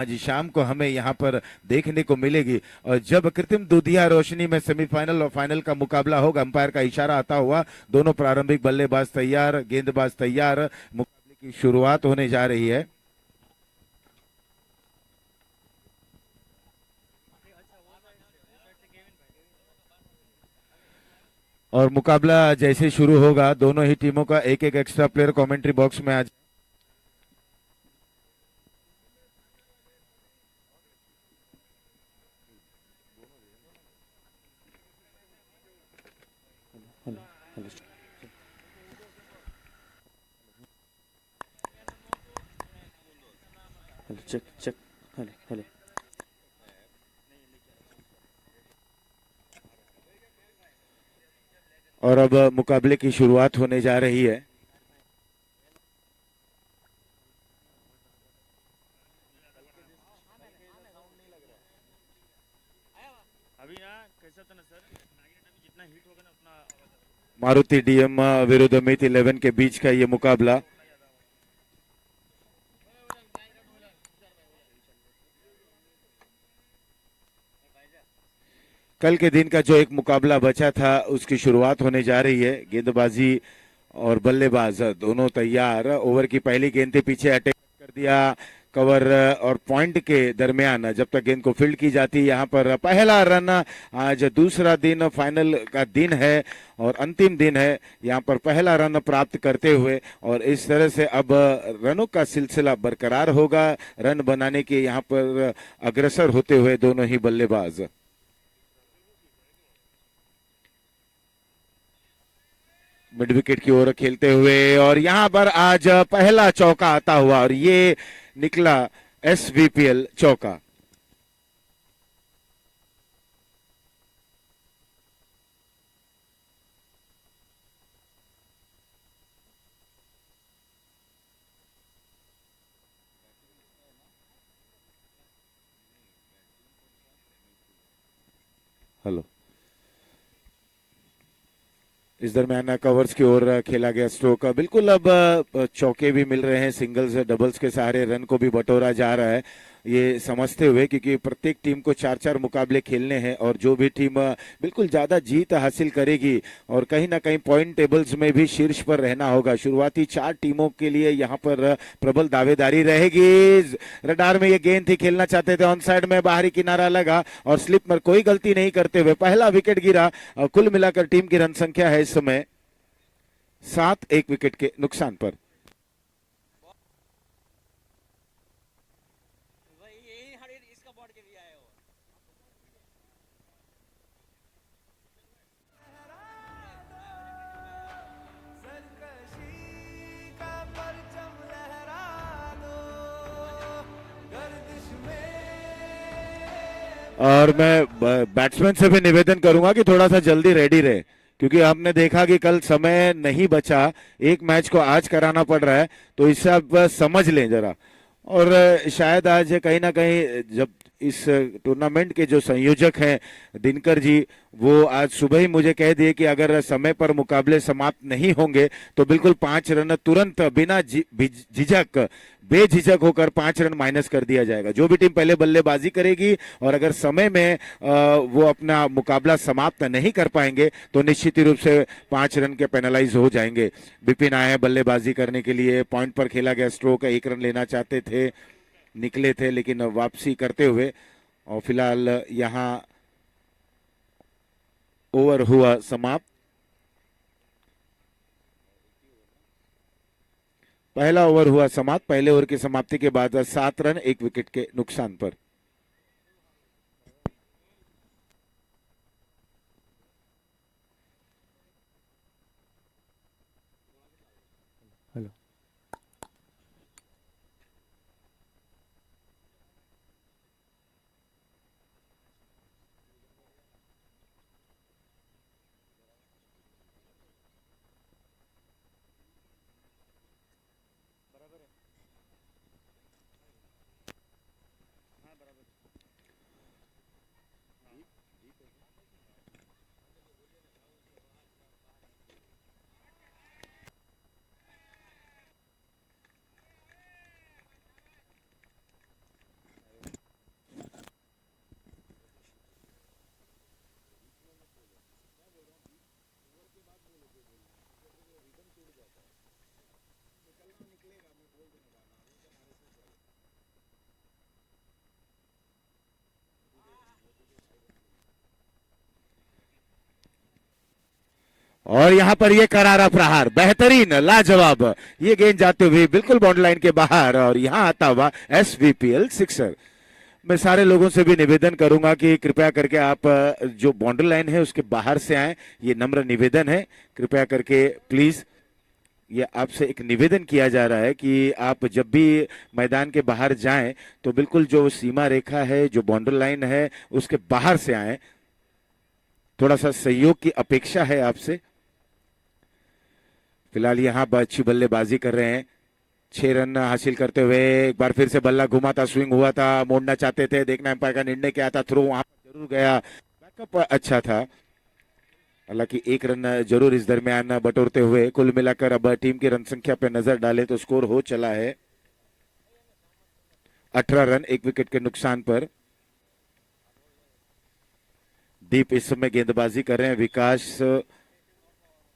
आज शाम को हमें यहाँ पर देखने को मिलेगी। और जब कृत्रिम दुधिया रोशनी में सेमीफाइनल और फाइनल का मुकाबला होगा, अंपायर का इशारा आता हुआ दोनों प्रारंभिक बल्लेबाज तैयार, गेंदबाज तैयार, मुकाबले की शुरुआत होने जा रही है। और मुकाबला जैसे शुरू होगा, दोनों ही टीमों का एक एक एक्स्ट्रा प्लेयर कमेंट्री बॉक्स में आज। Hello hello hello check check hello hello. और अब मुकाबले की शुरुआत होने जा रही है। मारुति डीएम विरुद्ध मित 11 के बीच का ये मुकाबला। कल के दिन का जो एक मुकाबला बचा था उसकी शुरुआत होने जा रही है। गेंदबाजी और बल्लेबाज दोनों तैयार। ओवर की पहली गेंद थी, पीछे अटैक कर दिया कवर और पॉइंट के दरमियान जब तक गेंद को फील्ड की जाती। यहाँ पर पहला रन। आज दूसरा दिन फाइनल का दिन है और अंतिम दिन है, यहाँ पर पहला रन प्राप्त करते हुए और इस तरह से अब रनों का सिलसिला बरकरार होगा। रन बनाने के यहाँ पर अग्रसर होते हुए दोनों ही बल्लेबाज। मिड विकेट की ओर खेलते हुए और यहां पर आज पहला चौका आता हुआ और ये निकला एसवीपीएल चौका। हेलो। इस दरमियान कवर्स की ओर खेला गया स्ट्रोक। बिल्कुल अब चौके भी मिल रहे हैं, सिंगल्स डबल्स के सहारे रन को भी बटोरा जा रहा है, ये समझते हुए क्योंकि प्रत्येक टीम को 4-4 मुकाबले खेलने हैं और जो भी टीम बिल्कुल ज्यादा जीत हासिल करेगी और कहीं ना कहीं पॉइंट टेबल्स में भी शीर्ष पर रहना होगा। शुरुआती 4 टीमों के लिए यहाँ पर प्रबल दावेदारी रहेगी। रडार में ये गेंद थी, खेलना चाहते थे, ऑन साइड में बाहरी किनारा लगा और स्लिप पर कोई गलती नहीं करते हुए पहला विकेट गिरा। कुल मिलाकर टीम की रन संख्या है इस समय 7, 1 विकेट के नुकसान पर। और मैं बैट्समैन से भी निवेदन करूंगा कि थोड़ा सा जल्दी रेडी रहे, क्योंकि हमने देखा कि कल समय नहीं बचा, एक मैच को आज कराना पड़ रहा है, तो इससे आप समझ लें जरा। और शायद आज कहीं ना कहीं जब इस टूर्नामेंट के जो संयोजक हैं दिनकर जी, वो आज सुबह ही मुझे कह दिए कि अगर समय पर मुकाबले समाप्त नहीं होंगे तो बिल्कुल 5 रन तुरंत बिना झिझक बेझिझक होकर 5 रन माइनस कर दिया जाएगा। जो भी टीम पहले बल्लेबाजी करेगी और अगर समय में वो अपना मुकाबला समाप्त नहीं कर पाएंगे तो निश्चित रूप से 5 रन के पेनलाइज हो जाएंगे। बिपिन आए हैं बल्लेबाजी करने के लिए, पॉइंट पर खेला गया स्ट्रोक, 1 रन लेना चाहते थे, निकले थे लेकिन वापसी करते हुए। और फिलहाल यहाँ ओवर हुआ समाप्त। पहला ओवर हुआ समाप्त। पहले ओवर की समाप्ति के बाद 7 रन 1 विकेट के नुकसान पर। हेलो और यहाँ पर ये करारा प्रहार, बेहतरीन, लाजवाब, ये गेंद जाते हुए बिल्कुल बाउंड्री लाइन के बाहर और यहाँ आता हुआ एसवीपीएल सिक्सर। मैं सारे लोगों से भी निवेदन करूंगा कि कृपया करके आप जो बाउंड्री लाइन है उसके बाहर से आए, ये नम्र निवेदन है, कृपया करके प्लीज। ये आपसे एक निवेदन किया जा रहा है कि आप जब भी मैदान के बाहर जाएं तो बिल्कुल जो सीमा रेखा है, जो बाउंड्री लाइन है, उसके बाहर से आए। थोड़ा सा सहयोग की अपेक्षा है आपसे। फिलहाल यहाँ अच्छी बल्लेबाजी कर रहे हैं, 6 रन हासिल करते हुए। एक बार फिर से बल्ला घुमा था, स्विंग हुआ था, मोड़ना चाहते थे, देखना एम्पायर का निर्णय क्या था, थ्रो वहां पर जरूर गया, बैकअप अच्छा था, हालांकि 1 रन जरूर इस दरमियान बटोरते हुए। कुल मिलाकर अब टीम की रन संख्या पे नजर डालें तो स्कोर हो चला है 18 रन 1 विकेट के नुकसान पर। दीप इस समय गेंदबाजी कर रहे हैं, विकास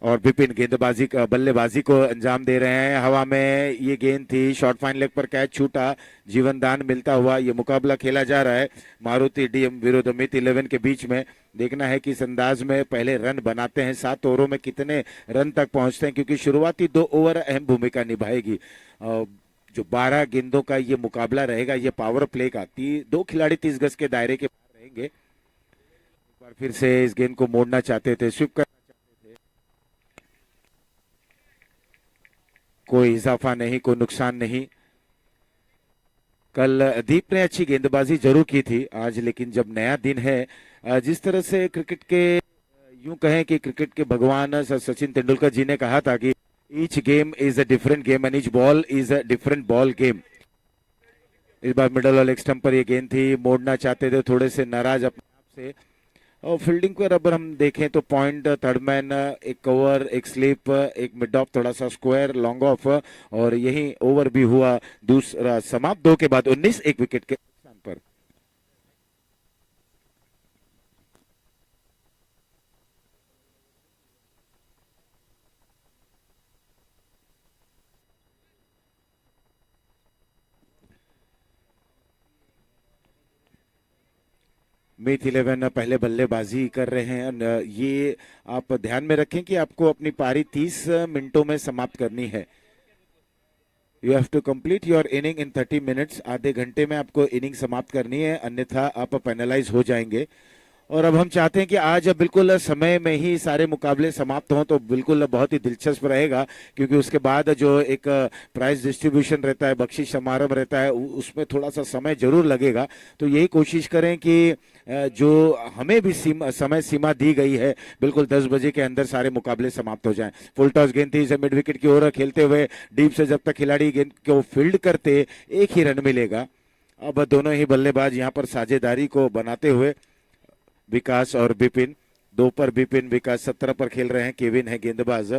और विपिन गेंदबाजी का बल्लेबाजी को अंजाम दे रहे हैं। हवा में ये गेंद थी, शॉर्ट फाइन लेग पर कैच छूटा, जीवन दान मिलता हुआ ये मुकाबला खेला जा रहा है मारुति डीएम विरुद्ध अमित 11 के बीच में। देखना है कि इस अंदाज में पहले रन बनाते हैं, 7 ओवरों में कितने रन तक पहुंचते हैं, क्योंकि शुरुआती 2 ओवर अहम भूमिका निभाएगी। जो 12 गेंदों का ये मुकाबला रहेगा, ये पावर प्ले का, 2 खिलाड़ी 30 गज के दायरे के बाहर रहेंगे। एक बार फिर से इस गेंद को मोड़ना चाहते थे, स्विप करना चाहते थे, कोई इजाफा नहीं, कोई नुकसान नहीं। कल दीप ने अच्छी गेंदबाजी जरूर की थी आज, लेकिन जब नया दिन है, जिस तरह से क्रिकेट के, यूं कहें कि क्रिकेट के भगवान सचिन तेंदुलकर जी ने कहा था कि each game is a different game and each ball is a different ball game. इस बार मिडल और लेग स्टंप पर ये गेंद थी, मोड़ना चाहते थे, थोड़े से नाराज अपने आप से। और फील्डिंग पर अगर हम देखें तो पॉइंट, थर्ड मैन, एक कवर, एक स्लिप, एक मिड ऑफ, थोड़ा सा स्क्वायर, लॉन्ग ऑफ, और यही ओवर भी हुआ दूसरा समाप्त, 2 के बाद 19 1 विकेट के नुकसान पर। मीत 11 पहले बल्लेबाजी कर रहे हैं। ये आप ध्यान में रखें कि आपको अपनी पारी 30 मिनटों में समाप्त करनी है। You have to complete your inning in 30 minutes. आधे घंटे में आपको इनिंग समाप्त करनी है, अन्यथा आप पेनलाइज हो जाएंगे। और अब हम चाहते हैं कि आज बिल्कुल समय में ही सारे मुकाबले समाप्त हों तो बिल्कुल बहुत ही दिलचस्प रहेगा, क्योंकि उसके बाद जो एक प्राइज डिस्ट्रीब्यूशन रहता है, बख्शिश समारोह रहता है, उसमें थोड़ा सा समय जरूर लगेगा। तो यही कोशिश करें कि जो हमें भी समय सीमा दी गई है, बिल्कुल 10 बजे के अंदर सारे मुकाबले समाप्त हो जाएं। फुल टॉस गेंद थी, इसे मिड विकेट की ओर खेलते हुए डीप से जब तक खिलाड़ी गेंद को फील्ड करते 1 ही रन मिलेगा। अब दोनों ही बल्लेबाज यहाँ पर साझेदारी को बनाते हुए, विकास और बिपिन, 2 पर बिपिन, विकास 17 पर खेल रहे हैं। केविन है गेंदबाज।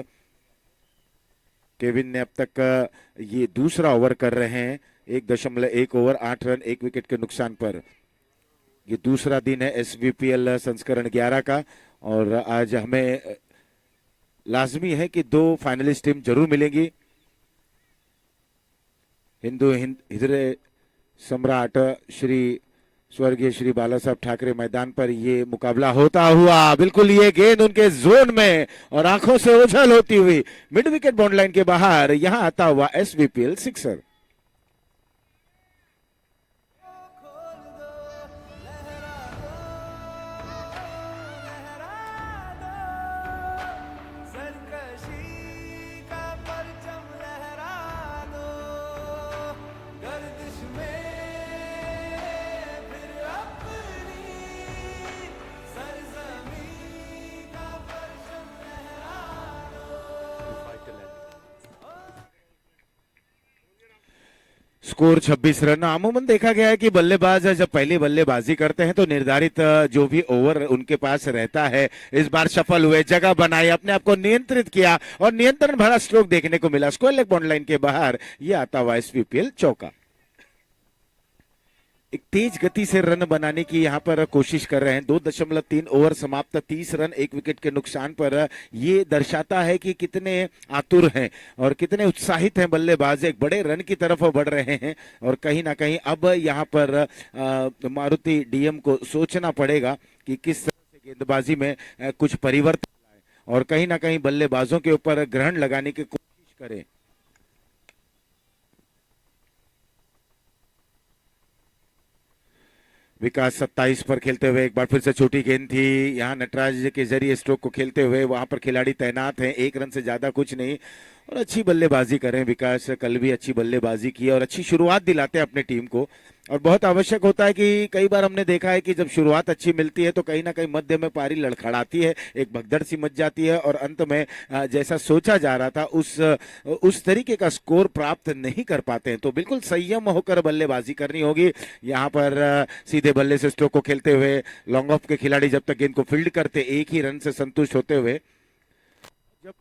केविन ने अब तक ये दूसरा ओवर कर रहे हैं, 1.1 ओवर 8 रन 1 विकेट के नुकसान पर। ये दूसरा दिन है एसवीपीएल संस्करण 11 का, और आज हमें लाजमी है कि 2 फाइनलिस्ट टीम जरूर मिलेंगी। हृदय सम्राट श्री स्वर्गीय श्री बाला साहब ठाकरे मैदान पर ये मुकाबला होता हुआ, बिल्कुल ये गेंद उनके जोन में और आंखों से ओझल होती हुई मिड विकेट बाउंड्री लाइन के बाहर, यहां आता हुआ एसवीपीएल सिक्सर। Score 26 run. अमूमन देखा गया है कि बल्लेबाज जब पहली बल्लेबाजी करते हैं तो निर्धारित जो भी ओवर उनके पास रहता है, इस बार सफल हुए, जगह बनाई, अपने आप को नियंत्रित किया और नियंत्रण भरा स्ट्रोक देखने को मिला। स्क्वायर लेग बाउंड्री लाइन के बाहर ये आता हुआ एसवीपीएल चौका। एक तेज गति से रन बनाने की यहाँ पर कोशिश कर रहे हैं। 2.3 ओवर समाप्त, 30 रन 1 विकेट के नुकसान पर। ये दर्शाता है कि कितने आतुर हैं और कितने उत्साहित हैं बल्लेबाज, एक बड़े रन की तरफ बढ़ रहे हैं। और कहीं ना कहीं अब यहाँ पर मारुति डीएम को सोचना पड़ेगा कि किस तरह से गेंदबाजी में कुछ परिवर्तन लाए। और कहीं ना कहीं बल्लेबाजों के ऊपर ग्रहण लगाने की कोशिश करें। विकास 27 पर खेलते हुए, एक बार फिर से छोटी गेंद थी, यहाँ नटराज के जरिए स्ट्रोक को खेलते हुए वहां पर खिलाड़ी तैनात हैं, एक रन से ज्यादा कुछ नहीं। और अच्छी बल्लेबाजी करें विकास, कल भी अच्छी बल्लेबाजी की और अच्छी शुरुआत दिलाते हैं अपने टीम को। और बहुत आवश्यक होता है कि कई बार हमने देखा है कि जब शुरुआत अच्छी मिलती है तो कहीं ना कहीं मध्य में पारी लड़खड़ाती है, एक भगदड़ सी मच जाती है और अंत में जैसा सोचा जा रहा था उस तरीके का स्कोर प्राप्त नहीं कर पाते हैं। तो बिल्कुल संयम होकर बल्लेबाजी करनी होगी। यहाँ पर सीधे बल्ले से स्ट्रोक को खेलते हुए लॉन्ग ऑफ के खिलाड़ी जब तक गेंद को फील्ड करते एक ही रन से संतुष्ट होते हुए, जब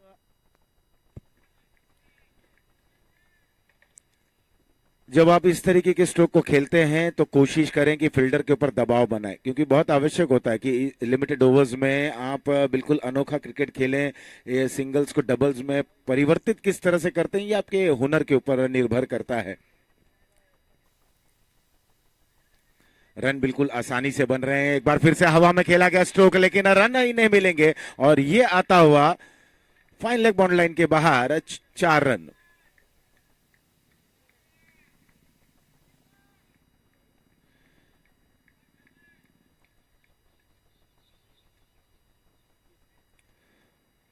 जब आप इस तरीके के स्ट्रोक को खेलते हैं तो कोशिश करें कि फील्डर के ऊपर दबाव बनाएं, क्योंकि बहुत आवश्यक होता है कि लिमिटेड ओवर्स में आप बिल्कुल अनोखा क्रिकेट खेलें। ये सिंगल्स को डबल्स में परिवर्तित किस तरह से करते हैं ये आपके हुनर के ऊपर निर्भर करता है। रन बिल्कुल आसानी से बन रहे हैं, एक बार फिर से हवा में खेला गया स्ट्रोक, लेकिन रन ही नहीं मिलेंगे और ये आता हुआ फाइन लेग बाउंड्री लाइन के बाहर 4 रन।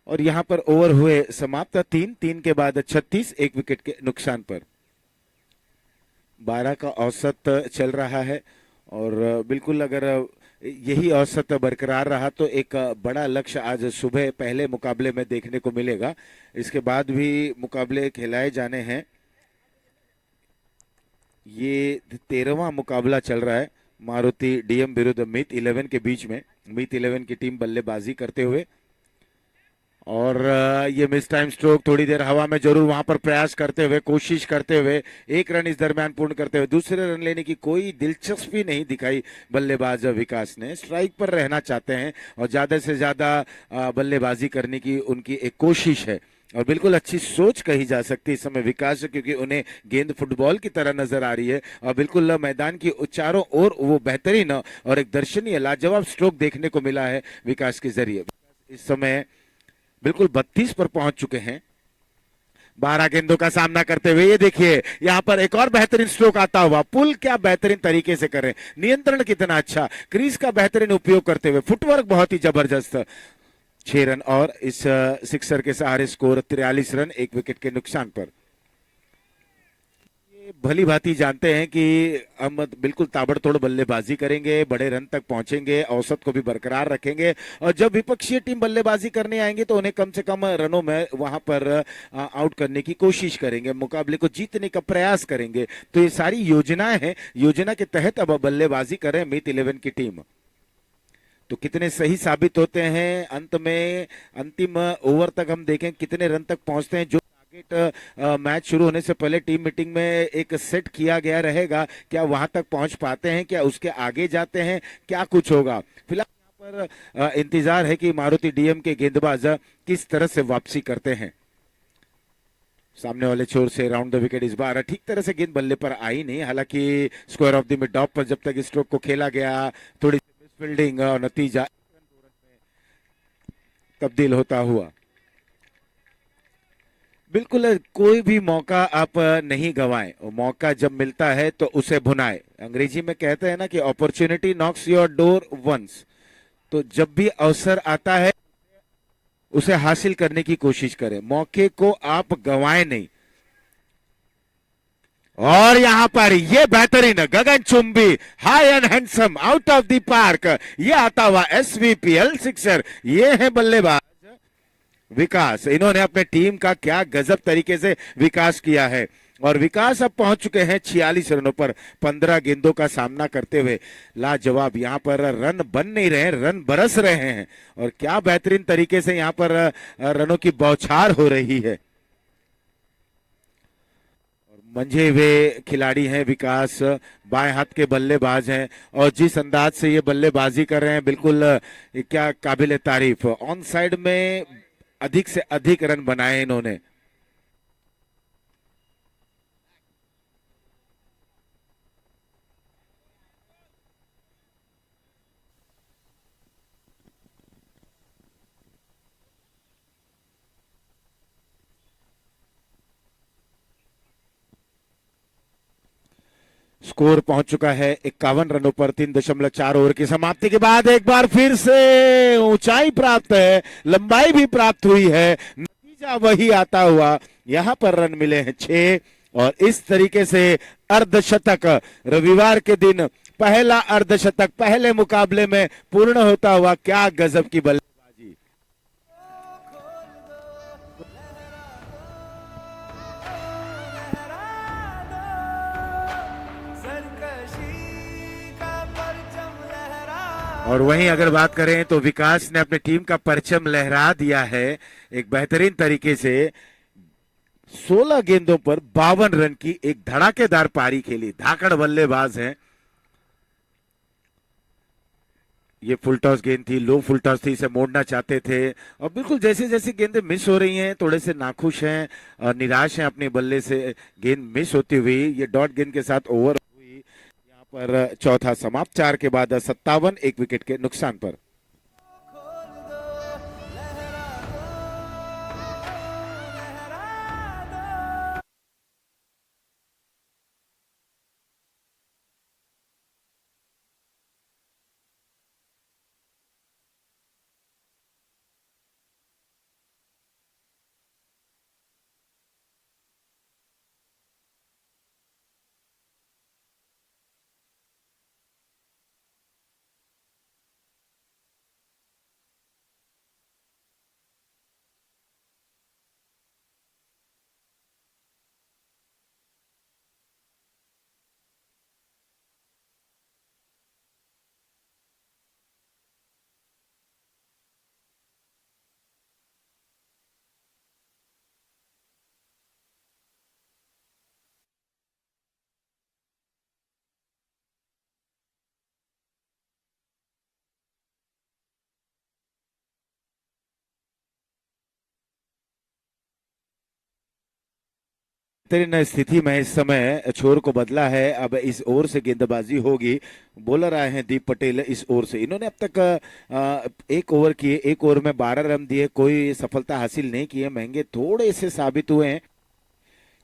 और यहां पर ओवर हुए समाप्त, 3 के बाद 36, एक विकेट के नुकसान पर 12 का औसत चल रहा है। और बिल्कुल अगर यही औसत बरकरार रहा तो एक बड़ा लक्ष्य आज सुबह पहले मुकाबले में देखने को मिलेगा। इसके बाद भी मुकाबले खिलाए जाने हैं। ये 13वां मुकाबला चल रहा है मारुति डीएम विरुद्ध मीत 11 के बीच में। मीत 11 की टीम बल्लेबाजी करते हुए और ये मिस टाइम स्ट्रोक, थोड़ी देर हवा में जरूर वहां पर प्रयास करते हुए, कोशिश करते हुए, एक रन इस दरमियान पूर्ण करते हुए, दूसरे रन लेने की कोई दिलचस्पी नहीं दिखाई बल्लेबाज विकास ने। स्ट्राइक पर रहना चाहते हैं और ज्यादा से ज्यादा बल्लेबाजी करने की उनकी एक कोशिश है और बिल्कुल अच्छी सोच कही जा सकती है इस समय विकास से, क्योंकि उन्हें गेंद फुटबॉल की तरह नजर आ रही है और बिल्कुल मैदान की चारों ओर वो बेहतरीन और एक दर्शनीय लाजवाब स्ट्रोक देखने को मिला है विकास के जरिए। इस समय बिल्कुल 32 पर पहुंच चुके हैं। 12 गेंदों का सामना करते हुए ये देखिए यहां पर एक और बेहतरीन स्ट्रोक आता हुआ, पुल क्या बेहतरीन तरीके से कर रहे हैं, नियंत्रण कितना अच्छा, क्रीज का बेहतरीन उपयोग करते हुए, फुटवर्क बहुत ही जबरदस्त। 6 रन और इस सिक्सर के सहारे स्कोर 43 रन, एक विकेट के नुकसान पर। भली भांति जानते हैं कि हम बिल्कुल ताबड़तोड़ बल्लेबाजी करेंगे, बड़े रन तक पहुंचेंगे, औसत को भी बरकरार रखेंगे और जब विपक्षीय टीम बल्लेबाजी करने आएंगे तो उन्हें कम से कम रनों में वहां पर आउट करने की कोशिश करेंगे, मुकाबले को जीतने का प्रयास करेंगे। तो ये सारी योजनाएं हैं, योजना के तहत अब बल्लेबाजी कर रहे हैं मीत 11 की टीम। तो कितने सही साबित होते हैं अंत में, अंतिम ओवर तक हम देखें कितने रन तक पहुंचते हैं। जो टारगेट मैच शुरू होने से पहले टीम मीटिंग में एक सेट किया गया रहेगा, क्या वहां तक पहुंच पाते हैं, क्या उसके आगे जाते हैं, क्या कुछ होगा। फिलहाल यहाँ पर इंतजार है कि मारुति डीएम के गेंदबाज किस तरह से वापसी करते हैं। सामने वाले छोर से राउंड द विकेट, इस बार ठीक तरह से गेंद बल्ले पर आई नहीं, हालांकि square of the mid of पर जब तक स्ट्रोक को खेला गया थोड़ी फील्डिंग और नतीजा तब्दील होता हुआ। बिल्कुल कोई भी मौका आप नहीं गवाएं, मौका जब मिलता है तो उसे भुनाए। अंग्रेजी में कहते हैं ना कि opportunity knocks your door once. तो जब भी अवसर आता है उसे हासिल करने की कोशिश करें, मौके को आप गवाएं नहीं। और यहां पर ये बेहतरीन गगनचुंबी high and handsome out of the park, ये आता हुआ एसवीपीएल सिक्सर। ये है बल्लेबाज विकास, इन्होंने अपने टीम का क्या गजब तरीके से विकास किया है और विकास अब पहुंच चुके हैं 46 रनों पर 15 गेंदों का सामना करते हुए। लाजवाब, यहां पर रन बन नहीं रहे, रन बरस रहे हैं और क्या बेहतरीन तरीके से यहां पर रनों की बौछार हो रही है। मंझे हुए खिलाड़ी हैं विकास, बाएं हाथ के बल्लेबाज हैं और जिस अंदाज से ये बल्लेबाजी कर रहे हैं बिल्कुल क्या काबिल तारीफ। ऑन साइड में अधिक से अधिक रन बनाए इन्होंने। स्कोर पहुंच चुका है 51 रनों पर 3.4 ओवर की समाप्ति के बाद एक बार फिर से ऊंचाई प्राप्त है, लंबाई भी प्राप्त हुई है, नतीजा वही आता हुआ। यहां पर रन मिले हैं 6 और इस तरीके से अर्धशतक रविवार के दिन पहला अर्धशतक पहले मुकाबले में पूर्ण होता हुआ। क्या गजब की बल्लेबाजी। और वहीं अगर बात करें तो विकास ने अपनी टीम का परचम लहरा दिया है एक बेहतरीन तरीके से। 16 गेंदों पर 52 रन की एक धड़ाकेदार पारी खेली। धाकड़ बल्लेबाज हैं। ये फुल टॉस गेंद थी, लो फुल टॉस थी, इसे मोड़ना चाहते थे और बिल्कुल जैसे जैसे गेंदें मिस हो रही हैं थोड़े से नाखुश हैं और निराश हैं अपने बल्ले से गेंद मिस होती हुई। ये डॉट गेंद के साथ ओवर हुई। यहाँ पर चौथा समाप्त 4 के बाद 57 एक विकेट के नुकसान पर। बेहतरीन स्थिति में इस समय छोर को बदला है। अब इस ओवर से गेंदबाजी होगी। बॉलर आए हैं दीप पटेल इस ओवर से। इन्होंने अब तक एक ओवर किए, एक ओवर में 12 रन दिए, कोई सफलता हासिल नहीं की है। महंगे थोड़े से साबित हुए हैं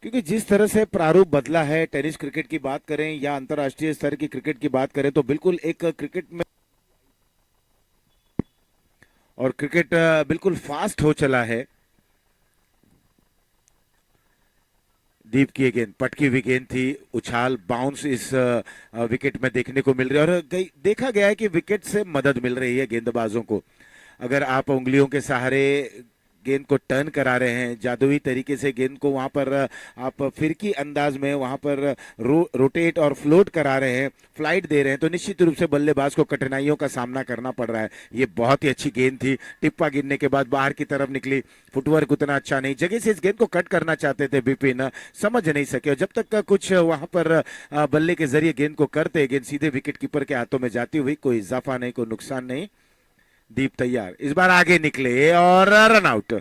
क्योंकि जिस तरह से प्रारूप बदला है, टेनिस क्रिकेट की बात करें या अंतर्राष्ट्रीय स्तर की क्रिकेट की बात करें तो बिल्कुल एक क्रिकेट में और क्रिकेट बिल्कुल फास्ट हो चला है। दीप की गेंद पटकी हुई गेंद थी, उछाल बाउंस इस विकेट में देखने को मिल रही है और देखा गया है कि विकेट से मदद मिल रही है गेंदबाजों को। अगर आप उंगलियों के सहारे गेंद को टर्न करा रहे हैं, जादुई तरीके से गेंद को वहां पर आप फिरकी अंदाज में वहां पर रोटेट और फ्लोट करा रहे हैं, फ्लाइट दे रहे हैं, तो निश्चित रूप से बल्लेबाज को कठिनाइयों का सामना करना पड़ रहा है। ये बहुत ही अच्छी गेंद थी, टिप्पा गिरने के बाद बाहर की तरफ निकली, फुटवर्क उतना अच्छा नहीं, जगह से इस गेंद को कट करना चाहते थे विपिन, समझ नहीं सके। और जब तक का कुछ वहां पर बल्ले के जरिए गेंद को करते, गेंद सीधे विकेट कीपर के हाथों में जाती हुई, कोई इजाफा नहीं, कोई नुकसान नहीं। दीप तैयार, इस बार आगे निकले और रन आउट।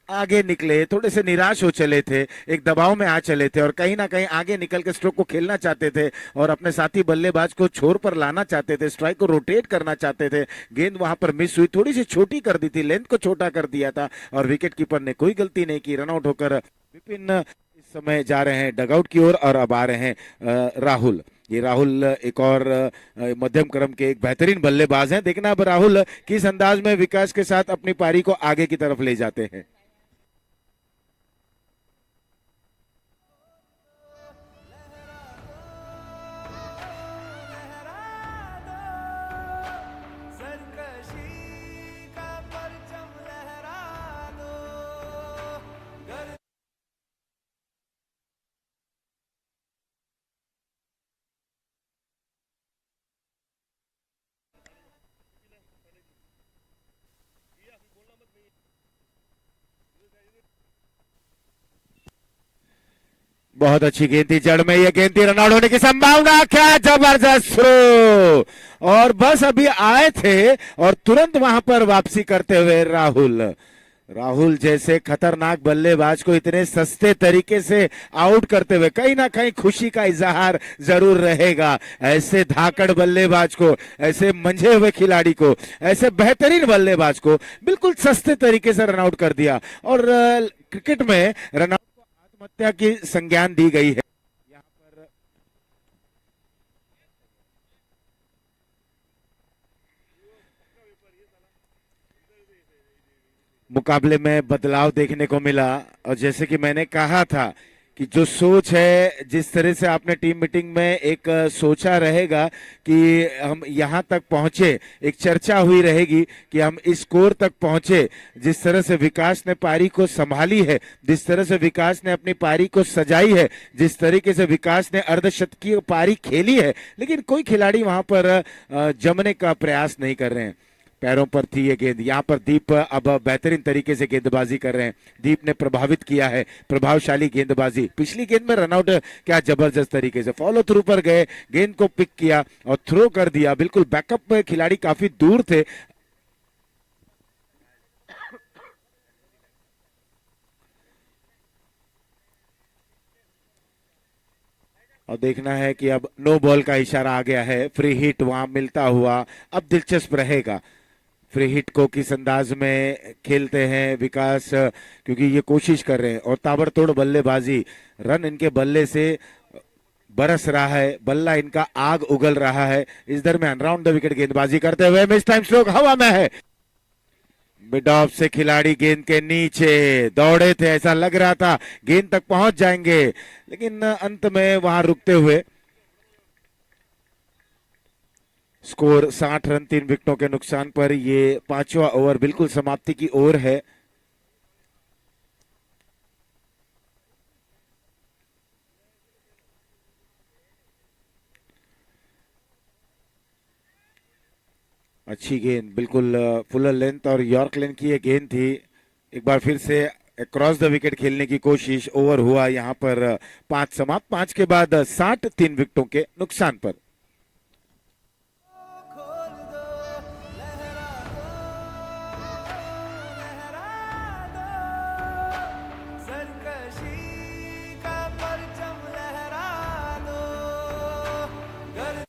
आगे निकले, थोड़े से निराश हो चले थे, एक दबाव में आ चले थे और कहीं ना कहीं आगे निकल के स्ट्रोक को खेलना चाहते थे और अपने साथी बल्लेबाज को छोर पर लाना चाहते थे, स्ट्राइक को रोटेट करना चाहते थे। गेंद वहां पर मिस हुई, थोड़ी सी छोटी कर दी थी, लेंथ को छोटा कर दिया था और विकेट कीपर ने कोई गलती नहीं की। रन आउट होकर विपिन इस समय जा रहे हैं डगआउट की ओर और अब आ रहे हैं राहुल। ये राहुल एक और मध्यम क्रम के एक बेहतरीन बल्लेबाज हैं। देखना अब राहुल किस अंदाज में विकास के साथ अपनी पारी को आगे की तरफ ले जाते हैं। बहुत अच्छी गेंद थी, जड़ में यह गेंद थी, रनआउट होने की संभावना। क्या जबरदस्त थ्रो, और बस अभी आए थे और तुरंत वहां पर वापसी करते हुए राहुल जैसे खतरनाक बल्लेबाज को इतने सस्ते तरीके से आउट करते हुए कहीं ना कहीं खुशी का इजहार जरूर रहेगा। ऐसे धाकड़ बल्लेबाज को, ऐसे मंझे हुए खिलाड़ी को, ऐसे बेहतरीन बल्लेबाज को बिल्कुल सस्ते तरीके से रनआउट कर दिया। और क्रिकेट में रनआउट आत्महत्या की संज्ञान दी गई है। यहाँ पर मुकाबले में बदलाव देखने को मिला। और जैसे कि मैंने कहा था कि जो सोच है, जिस तरह से आपने टीम मीटिंग में एक सोचा रहेगा कि हम यहाँ तक पहुंचे, एक चर्चा हुई रहेगी कि हम इस स्कोर तक पहुंचे। जिस तरह से विकास ने पारी को संभाली है, जिस तरह से विकास ने अपनी पारी को सजाई है, जिस तरीके से विकास ने अर्धशतकीय पारी खेली है, लेकिन कोई खिलाड़ी वहां पर जमने का प्रयास नहीं कर रहे हैं। पैरों पर थी ये गेंद, यहाँ पर दीप अब बेहतरीन तरीके से गेंदबाजी कर रहे हैं। दीप ने प्रभावित किया है, प्रभावशाली गेंदबाजी। पिछली गेंद में रनआउट क्या जबरदस्त तरीके से फॉलो थ्रू पर गए, गेंद को पिक किया और थ्रो कर दिया। बिल्कुल बैकअप में खिलाड़ी काफी दूर थे। और देखना है कि अब नो बॉल का इशारा आ गया है, फ्री हिट वहां मिलता हुआ अब दिलचस्प रहेगा। फ्री हिट को किस अंदाज में खेलते हैं विकास, क्योंकि ये कोशिश कर रहे हैं और ताबड़तोड़ बल्लेबाजी। रन इनके बल्ले से बरस रहा है, बल्ला इनका आग उगल रहा है। इस दरमियान राउंड द विकेट गेंदबाजी करते हुए मिस टाइम स्ट्रोक हवा में है। मिड ऑफ से खिलाड़ी गेंद के नीचे दौड़े थे, ऐसा लग रहा था गेंद तक पहुंच जाएंगे, लेकिन अंत में वहां रुकते हुए। स्कोर 60 रन 3 विकेटों के नुकसान पर। ये पांचवा ओवर बिल्कुल समाप्ति की ओर है। अच्छी गेंद, बिल्कुल फुलर लेंथ और यॉर्क लेंथ की ये गेंद थी। एक बार फिर से क्रॉस द विकेट खेलने की कोशिश। ओवर हुआ यहाँ पर 5 समाप्त। 5 के बाद 60 3 विकेटों के नुकसान पर। खोल दो, लहरा दो, लहरा दो, सरकशी का परचम लहरा दो। गर्द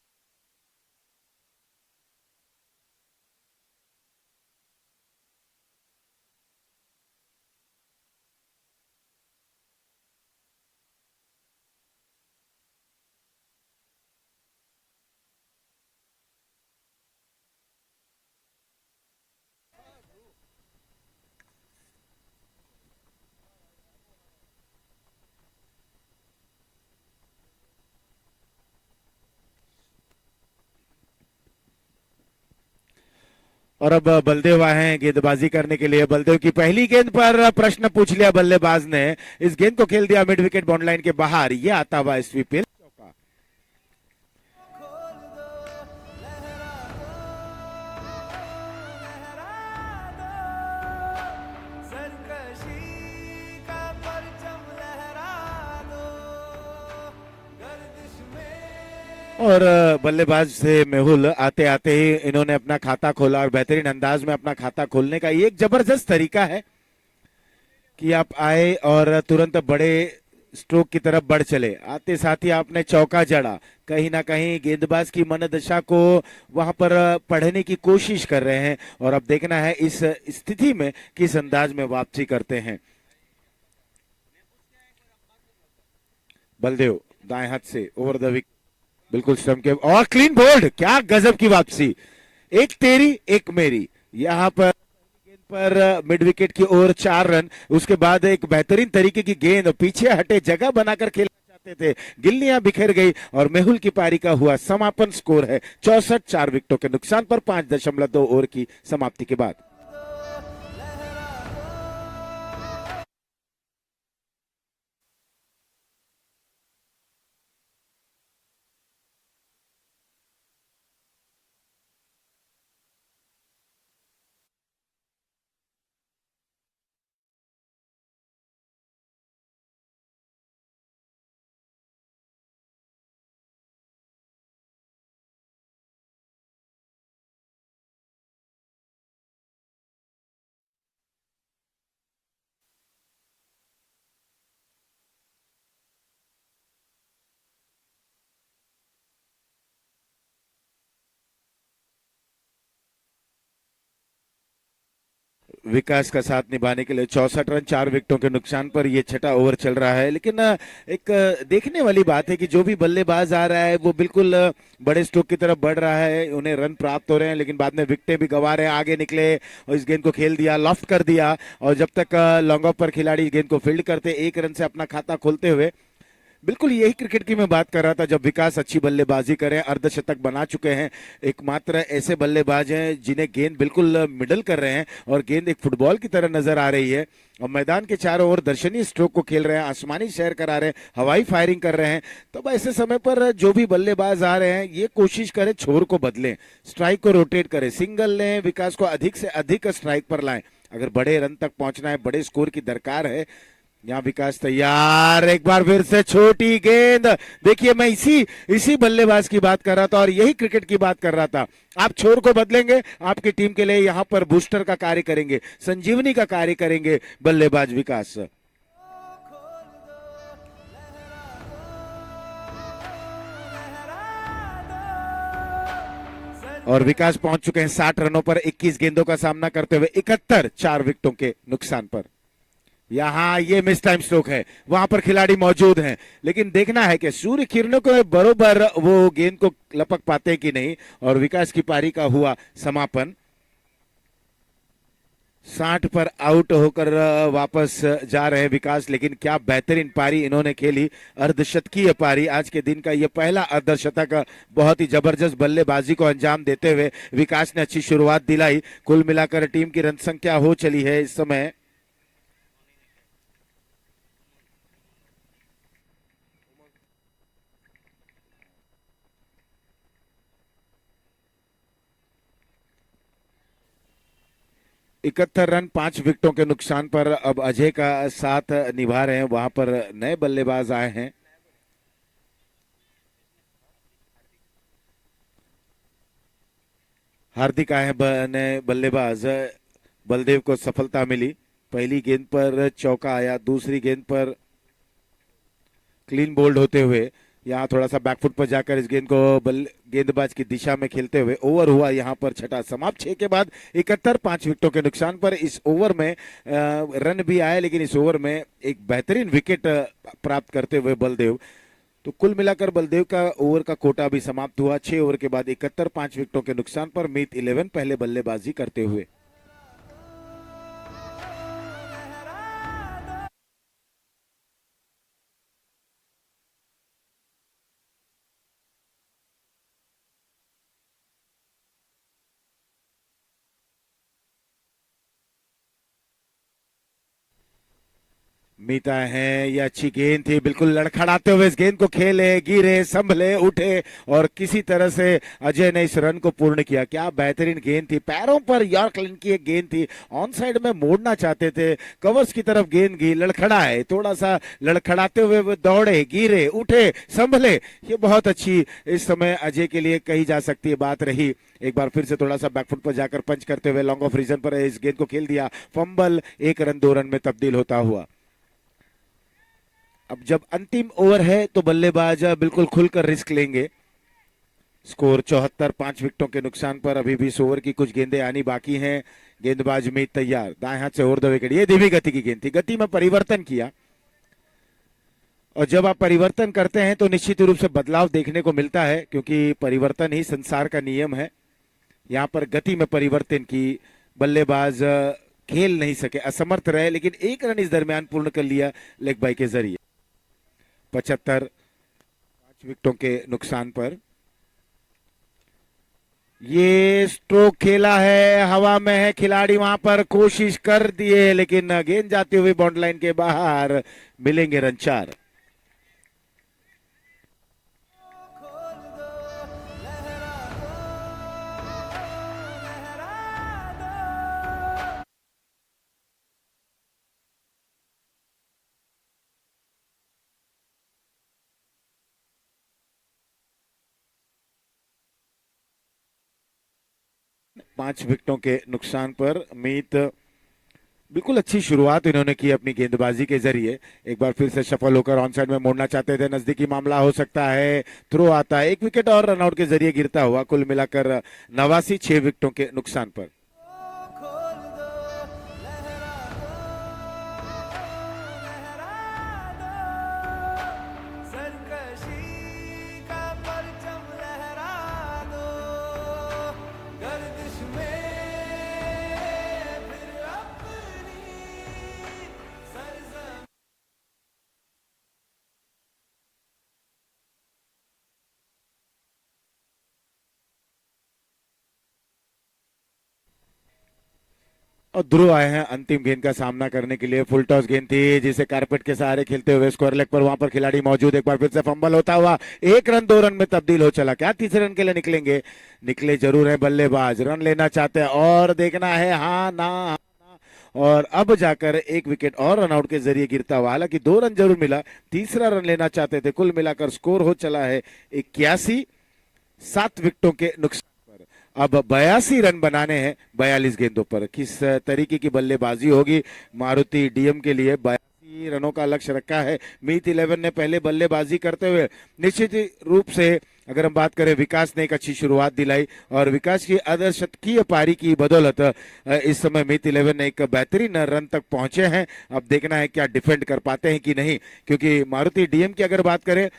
और अब बलदेव आए हैं गेंदबाजी करने के लिए। बलदेव की पहली गेंद पर प्रश्न पूछ लिया बल्लेबाज ने। इस गेंद को खेल दिया मिड विकेट बाउंड लाइन के बाहर। ये आता हुआ स्वीप। खोल दो, लहरा दो, लहरा दो, सरकशी का परचम लहरा दो। गर्दिश में और बल्लेबाज से मेहुल आते आते ही इन्होंने अपना खाता खोला और बेहतरीन अंदाज में अपना खाता खोलने का ये एक जबरदस्त तरीका है कि आप आए और तुरंत बड़े स्ट्रोक की तरफ बढ़ चले। आते साथ ही आपने चौका जड़ा। कहीं ना कहीं गेंदबाज की मनोदशा को वहां पर पढ़ने की कोशिश कर रहे हैं और अब देखना है इस स्थिति में किस अंदाज में वापसी करते हैं। बलदेव दाएं हाथ से ओवर द विकेट, बिल्कुल स्टंप के और क्लीन बोल्ड। क्या गजब की वापसी, एक तेरी एक मेरी। यहाँ पर गेंद पर मिड विकेट की ओर 4 रन। उसके बाद एक बेहतरीन तरीके की गेंद, पीछे हटे जगह बनाकर खेलना चाहते थे, गिल्लियां बिखर गई और मेहुल की पारी का हुआ समापन। स्कोर है 64 4 विकेटों के नुकसान पर 5.2 ओवर की समाप्ति के बाद। विकास का साथ निभाने के लिए 64 रन 4 विकेटों के नुकसान पर ये छठा ओवर चल रहा है। लेकिन एक देखने वाली बात है कि जो भी बल्लेबाज आ रहा है वो बिल्कुल बड़े स्ट्रोक की तरफ बढ़ रहा है, उन्हें रन प्राप्त हो रहे हैं, लेकिन बाद में विकेटें भी गंवा रहे हैं। आगे निकले और इस गेंद को खेल दिया, लॉफ्ट कर दिया, और जब तक लॉन्ग ऑफ पर खिलाड़ी गेंद को फील्ड करते 1 रन से अपना खाता खोलते हुए, बिल्कुल यही क्रिकेट की मैं बात कर रहा था। जब विकास अच्छी बल्लेबाजी करें, अर्धशतक बना चुके हैं, एकमात्र ऐसे बल्लेबाज हैं जिन्हें गेंद बिल्कुल मिडल कर रहे हैं और गेंद एक फुटबॉल की तरह नजर आ रही है, और मैदान के चारों ओर दर्शनीय स्ट्रोक को खेल रहे हैं, आसमानी सैर करा रहे हैं, हवाई फायरिंग कर रहे हैं। तब ऐसे समय पर जो भी बल्लेबाज आ रहे हैं ये कोशिश करें छोर को बदलें, स्ट्राइक को रोटेट करें, सिंगल लें, विकास को अधिक से अधिक स्ट्राइक पर लाएं। अगर बड़े रन तक पहुंचना है, बड़े स्कोर की दरकार है, यहाँ विकास तैयार, एक बार फिर से छोटी गेंद। देखिए मैं इसी बल्लेबाज की बात कर रहा था और यही क्रिकेट की बात कर रहा था। आप छोर को बदलेंगे, आपकी टीम के लिए यहाँ पर बूस्टर का कार्य करेंगे, संजीवनी का कार्य करेंगे बल्लेबाज विकास। और विकास पहुंच चुके हैं 60 रनों पर 21 गेंदों का सामना करते हुए 71 4 विकेटों के नुकसान पर। यहाँ ये मिस टाइम स्ट्रोक है, वहां पर खिलाड़ी मौजूद हैं, लेकिन देखना है कि सूर्य किरणों को बरोबर वो गेंद को लपक पाते कि नहीं। और विकास की पारी का हुआ समापन, 60 पर आउट होकर वापस जा रहे विकास। लेकिन क्या बेहतरीन पारी इन्होंने खेली, अर्धशतकीय पारी। आज के दिन का ये पहला अर्धशतक, बहुत ही जबरदस्त बल्लेबाजी को अंजाम देते हुए विकास ने अच्छी शुरुआत दिलाई। कुल मिलाकर टीम की रन संख्या हो चली है इस समय 71 रन 5 विकेटों के नुकसान पर। अब अजय का साथ निभा रहे हैं, वहां पर नए बल्लेबाज आए हैं। हार्दिक आए हैं नए बल्लेबाज। बलदेव को सफलता मिली, पहली गेंद पर चौका आया, दूसरी गेंद पर क्लीन बोल्ड होते हुए यहाँ थोड़ा सा बैकफुट पर जाकर इस गेंद को गेंदबाज की दिशा में खेलते हुए ओवर हुआ यहाँ पर छठा समाप्त। 6 के बाद 71 5 विकेटों के नुकसान पर। इस ओवर में रन भी आए, लेकिन इस ओवर में एक बेहतरीन विकेट प्राप्त करते हुए बलदेव। तो कुल मिलाकर बलदेव का ओवर का कोटा भी समाप्त हुआ। 6 ओवर के बाद 71 5 विकेटों के नुकसान पर मीत 11 पहले बल्लेबाजी करते हुए। मीता है, ये अच्छी गेंद थी, बिल्कुल लड़खड़ाते हुए इस गेंद को खेले, गिरे, संभले, उठे और किसी तरह से अजय ने इस रन को पूर्ण किया। क्या बेहतरीन गेंद थी, पैरों पर यॉर्कलैंड की एक गेंद थी, ऑन साइड में मोड़ना चाहते थे, कवर्स की तरफ गेंद गई, लड़खड़ाए, थोड़ा सा लड़खड़ाते हुए वो दौड़े, गिरे, उठे, संभले। ये बहुत अच्छी इस समय अजय के लिए कही जा सकती है बात रही। एक बार फिर से थोड़ा सा बैकफुट पर जाकर पंच करते हुए लॉन्ग ऑफ रीजन पर इस गेंद को खेल दिया, फंबल, 1 रन 2 रन में तब्दील होता हुआ। अब जब अंतिम ओवर है तो बल्लेबाज बिल्कुल खुलकर रिस्क लेंगे। स्कोर 74 5 विकेटों के नुकसान पर। अभी भी इस ओवर की कुछ गेंदें आनी बाकी हैं। गेंदबाज मीत तैयार, दाएं हाथ से ओवर द विकेट। ये धीमी गति की गेंद थी, गति में परिवर्तन किया, और जब आप परिवर्तन करते हैं तो निश्चित रूप से बदलाव देखने को मिलता है, क्योंकि परिवर्तन ही संसार का नियम है। यहाँ पर गति में परिवर्तन की, बल्लेबाज खेल नहीं सके, असमर्थ रहे, लेकिन 1 रन इस दरमियान पूर्ण कर लिया लेग बाई के जरिए। 75 5 विकेटों के नुकसान पर। ये स्ट्रोक खेला है, हवा में है, खिलाड़ी वहां पर कोशिश कर दिए, लेकिन गेंद जाते हुए बाउंड्री लाइन के बाहर। मिलेंगे रन 4। पांच विकेटों के नुकसान पर मीत बिल्कुल अच्छी शुरुआत इन्होंने की अपनी गेंदबाजी के जरिए। एक बार फिर से सफल होकर ऑन साइड में मोड़ना चाहते थे, नजदीकी मामला हो सकता है, थ्रो आता है, 1 विकेट और रनआउट के जरिए गिरता हुआ। कुल मिलाकर 89 6 विकेटों के नुकसान पर। और ध्रुव आए हैं अंतिम गेंद का सामना करने के लिए। फुल टॉस गेंद थी जिसे कारपेट के सहारे खेलते हुए स्क्वायर लेग पर वहां पर खिलाड़ी मौजूद। एक बार फिर से फंबल होता हुआ 1 रन 2 रन में तब्दील हो चला। क्या तीसरे रन के लिए निकलेंगे? निकले जरूर है बल्लेबाज, रन लेना चाहते हैं और देखना है हाँ ना हाँ, ना। और अब जाकर एक विकेट और रन आउट के जरिए गिरता हुआ, हालांकि 2 रन जरूर मिला, तीसरा रन लेना चाहते थे। कुल मिलाकर स्कोर हो चला है 81, 7 विकेटों के नुकसान पर। अब 82 रन बनाने हैं 42 गेंदों पर। किस तरीके की बल्लेबाजी होगी मारुति डीएम के लिए? 82 रनों का लक्ष्य रखा है। मीत 11 ने पहले बल्लेबाजी करते हुए निश्चित रूप से, अगर हम बात करें, विकास ने एक अच्छी शुरुआत दिलाई और विकास की अर्धशतकीय पारी की बदौलत इस समय मीत 11 ने एक बेहतरीन रन तक पहुंचे हैं। अब देखना है क्या डिफेंड कर पाते हैं कि नहीं, क्योंकि मारुति डीएम की अगर बात करें,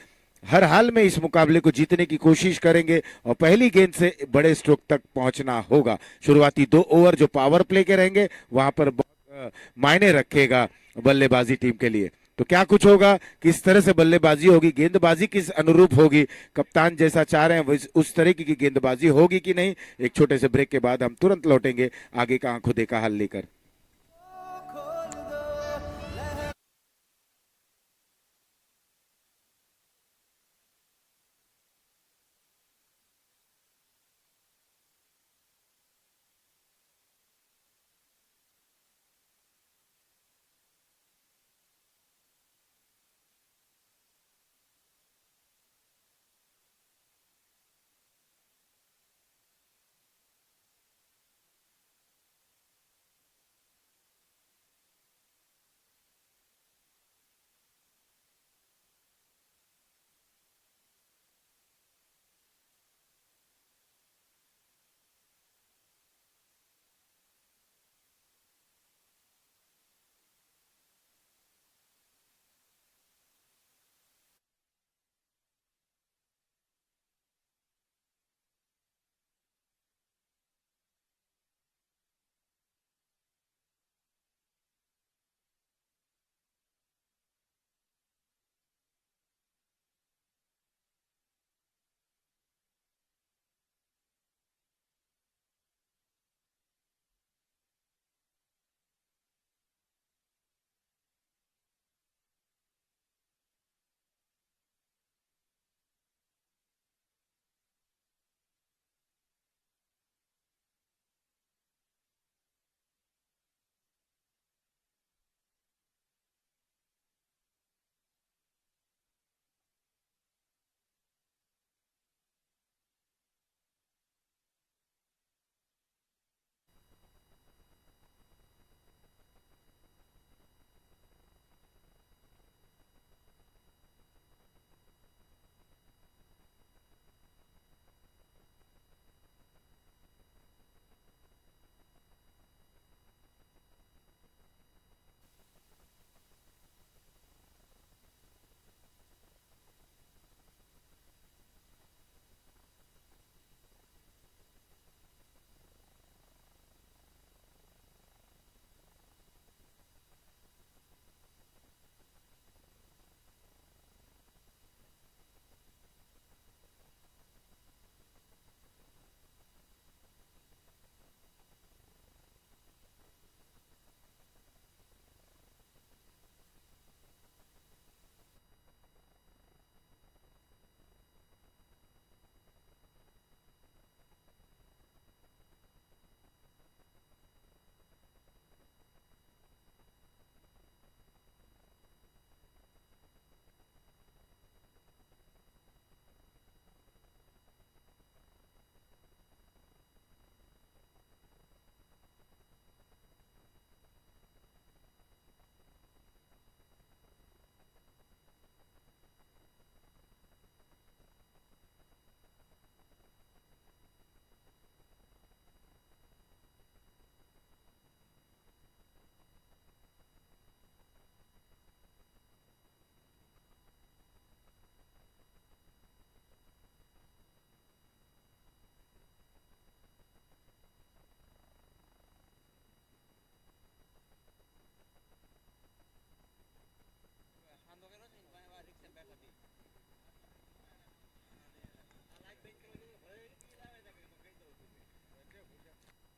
हर हाल में इस मुकाबले को जीतने की कोशिश करेंगे और पहली गेंद से बड़े स्ट्रोक तक पहुंचना होगा। शुरुआती 2 ओवर जो पावर प्ले के रहेंगे वहां पर बहुत मायने रखेगा बल्लेबाजी टीम के लिए। तो क्या कुछ होगा, किस तरह से बल्लेबाजी होगी, गेंदबाजी किस अनुरूप होगी, कप्तान जैसा चाह रहे हैं उस तरीके की गेंदबाजी होगी कि नहीं? एक छोटे से ब्रेक के बाद हम तुरंत लौटेंगे आगे का आंखों देखा हाल लेकर। खोल दो।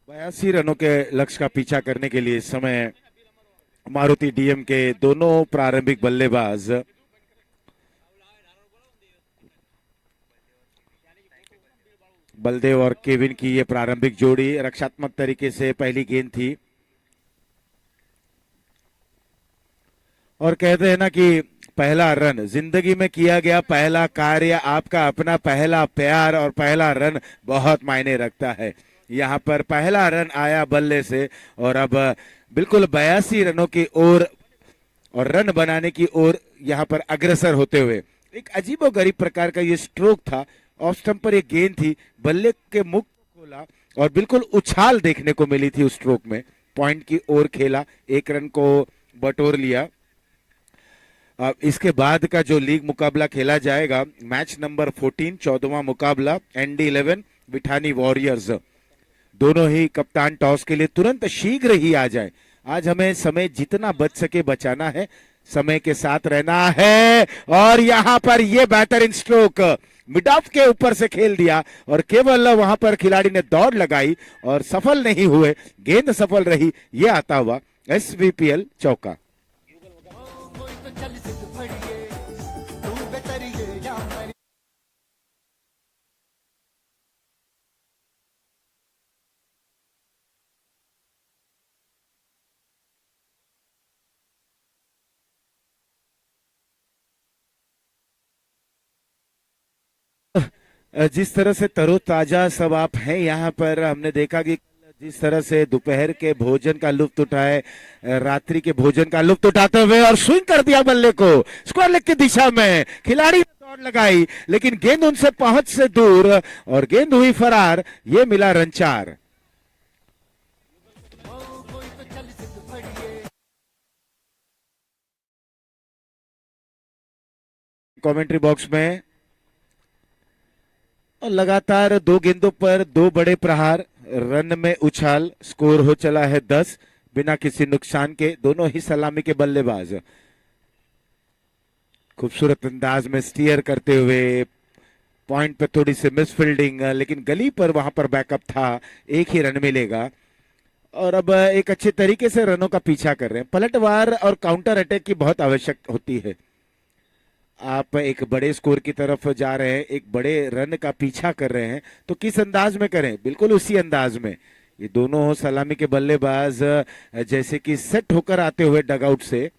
82 रनों के लक्ष्य का पीछा करने के लिए इस समय मारुति डीएम के दोनों प्रारंभिक बल्लेबाज बलदेव और केविन की ये प्रारंभिक जोड़ी रक्षात्मक तरीके से पहली गेंद थी और कहते हैं ना कि पहला रन जिंदगी में किया गया पहला कार्य, आपका अपना पहला प्यार और पहला रन बहुत मायने रखता है। यहाँ पर पहला रन आया बल्ले से और अब बिल्कुल 82 रनों की ओर और रन बनाने की ओर यहाँ पर अग्रसर होते हुए एक अजीबोगरीब प्रकार का ये स्ट्रोक था। ऑफ स्टंप पर एक गेंद थी, बल्ले के मुख को खोला और बिल्कुल उछाल देखने को मिली थी उस स्ट्रोक में। पॉइंट की ओर खेला, एक रन को बटोर लिया। अब इसके बाद का जो लीग मुकाबला खेला जाएगा, मैच नंबर 14 14वां मुकाबला ND11 विठानी वॉरियर्स। दोनों ही कप्तान टॉस के लिए तुरंत शीघ्र ही आ जाए। आज हमें समय जितना बच सके बचाना है, समय के साथ रहना है और यहां पर यह बेहतरीन स्ट्रोक मिड ऑफ के ऊपर से खेल दिया और केवल वहां पर खिलाड़ी ने दौड़ लगाई और सफल नहीं हुए, गेंद सफल रही। यह आता हुआ SVPL चौका। कोई तो चल सिद्ध फड़िए तू बेतरिए या मरिए। जिस तरह से तरोताजा सब आप हैं यहाँ पर, हमने देखा कि जिस तरह से दोपहर के भोजन का लुत्फ उठाए, रात्रि के भोजन का लुत्फ उठाते हुए और स्विंग कर दिया बल्ले को स्क्वायर लेग की दिशा में, खिलाड़ी ने दौड़ लगाई लेकिन गेंद उनसे पहुंच से दूर और गेंद हुई फरार। ये मिला रन 4। कोई तो चल सिद्ध फड़िए। कमेंट्री बॉक्स में और लगातार 2 गेंदों पर 2 बड़े प्रहार, रन में उछाल, स्कोर हो चला है 10 बिना किसी नुकसान के। दोनों ही सलामी के बल्लेबाज खूबसूरत अंदाज में स्टीयर करते हुए, पॉइंट पे थोड़ी सी मिस फील्डिंग लेकिन गली पर वहां पर बैकअप था, एक ही रन मिलेगा और अब एक अच्छे तरीके से रनों का पीछा कर रहे हैं। पलटवार और काउंटर अटैक की बहुत आवश्यक होती है। आप एक बड़े स्कोर की तरफ जा रहे हैं, एक बड़े रन का पीछा कर रहे हैं, तो किस अंदाज में करें? बिल्कुल उसी अंदाज में। ये दोनों सलामी के बल्लेबाज जैसे कि सेट होकर आते हुए डगआउट से।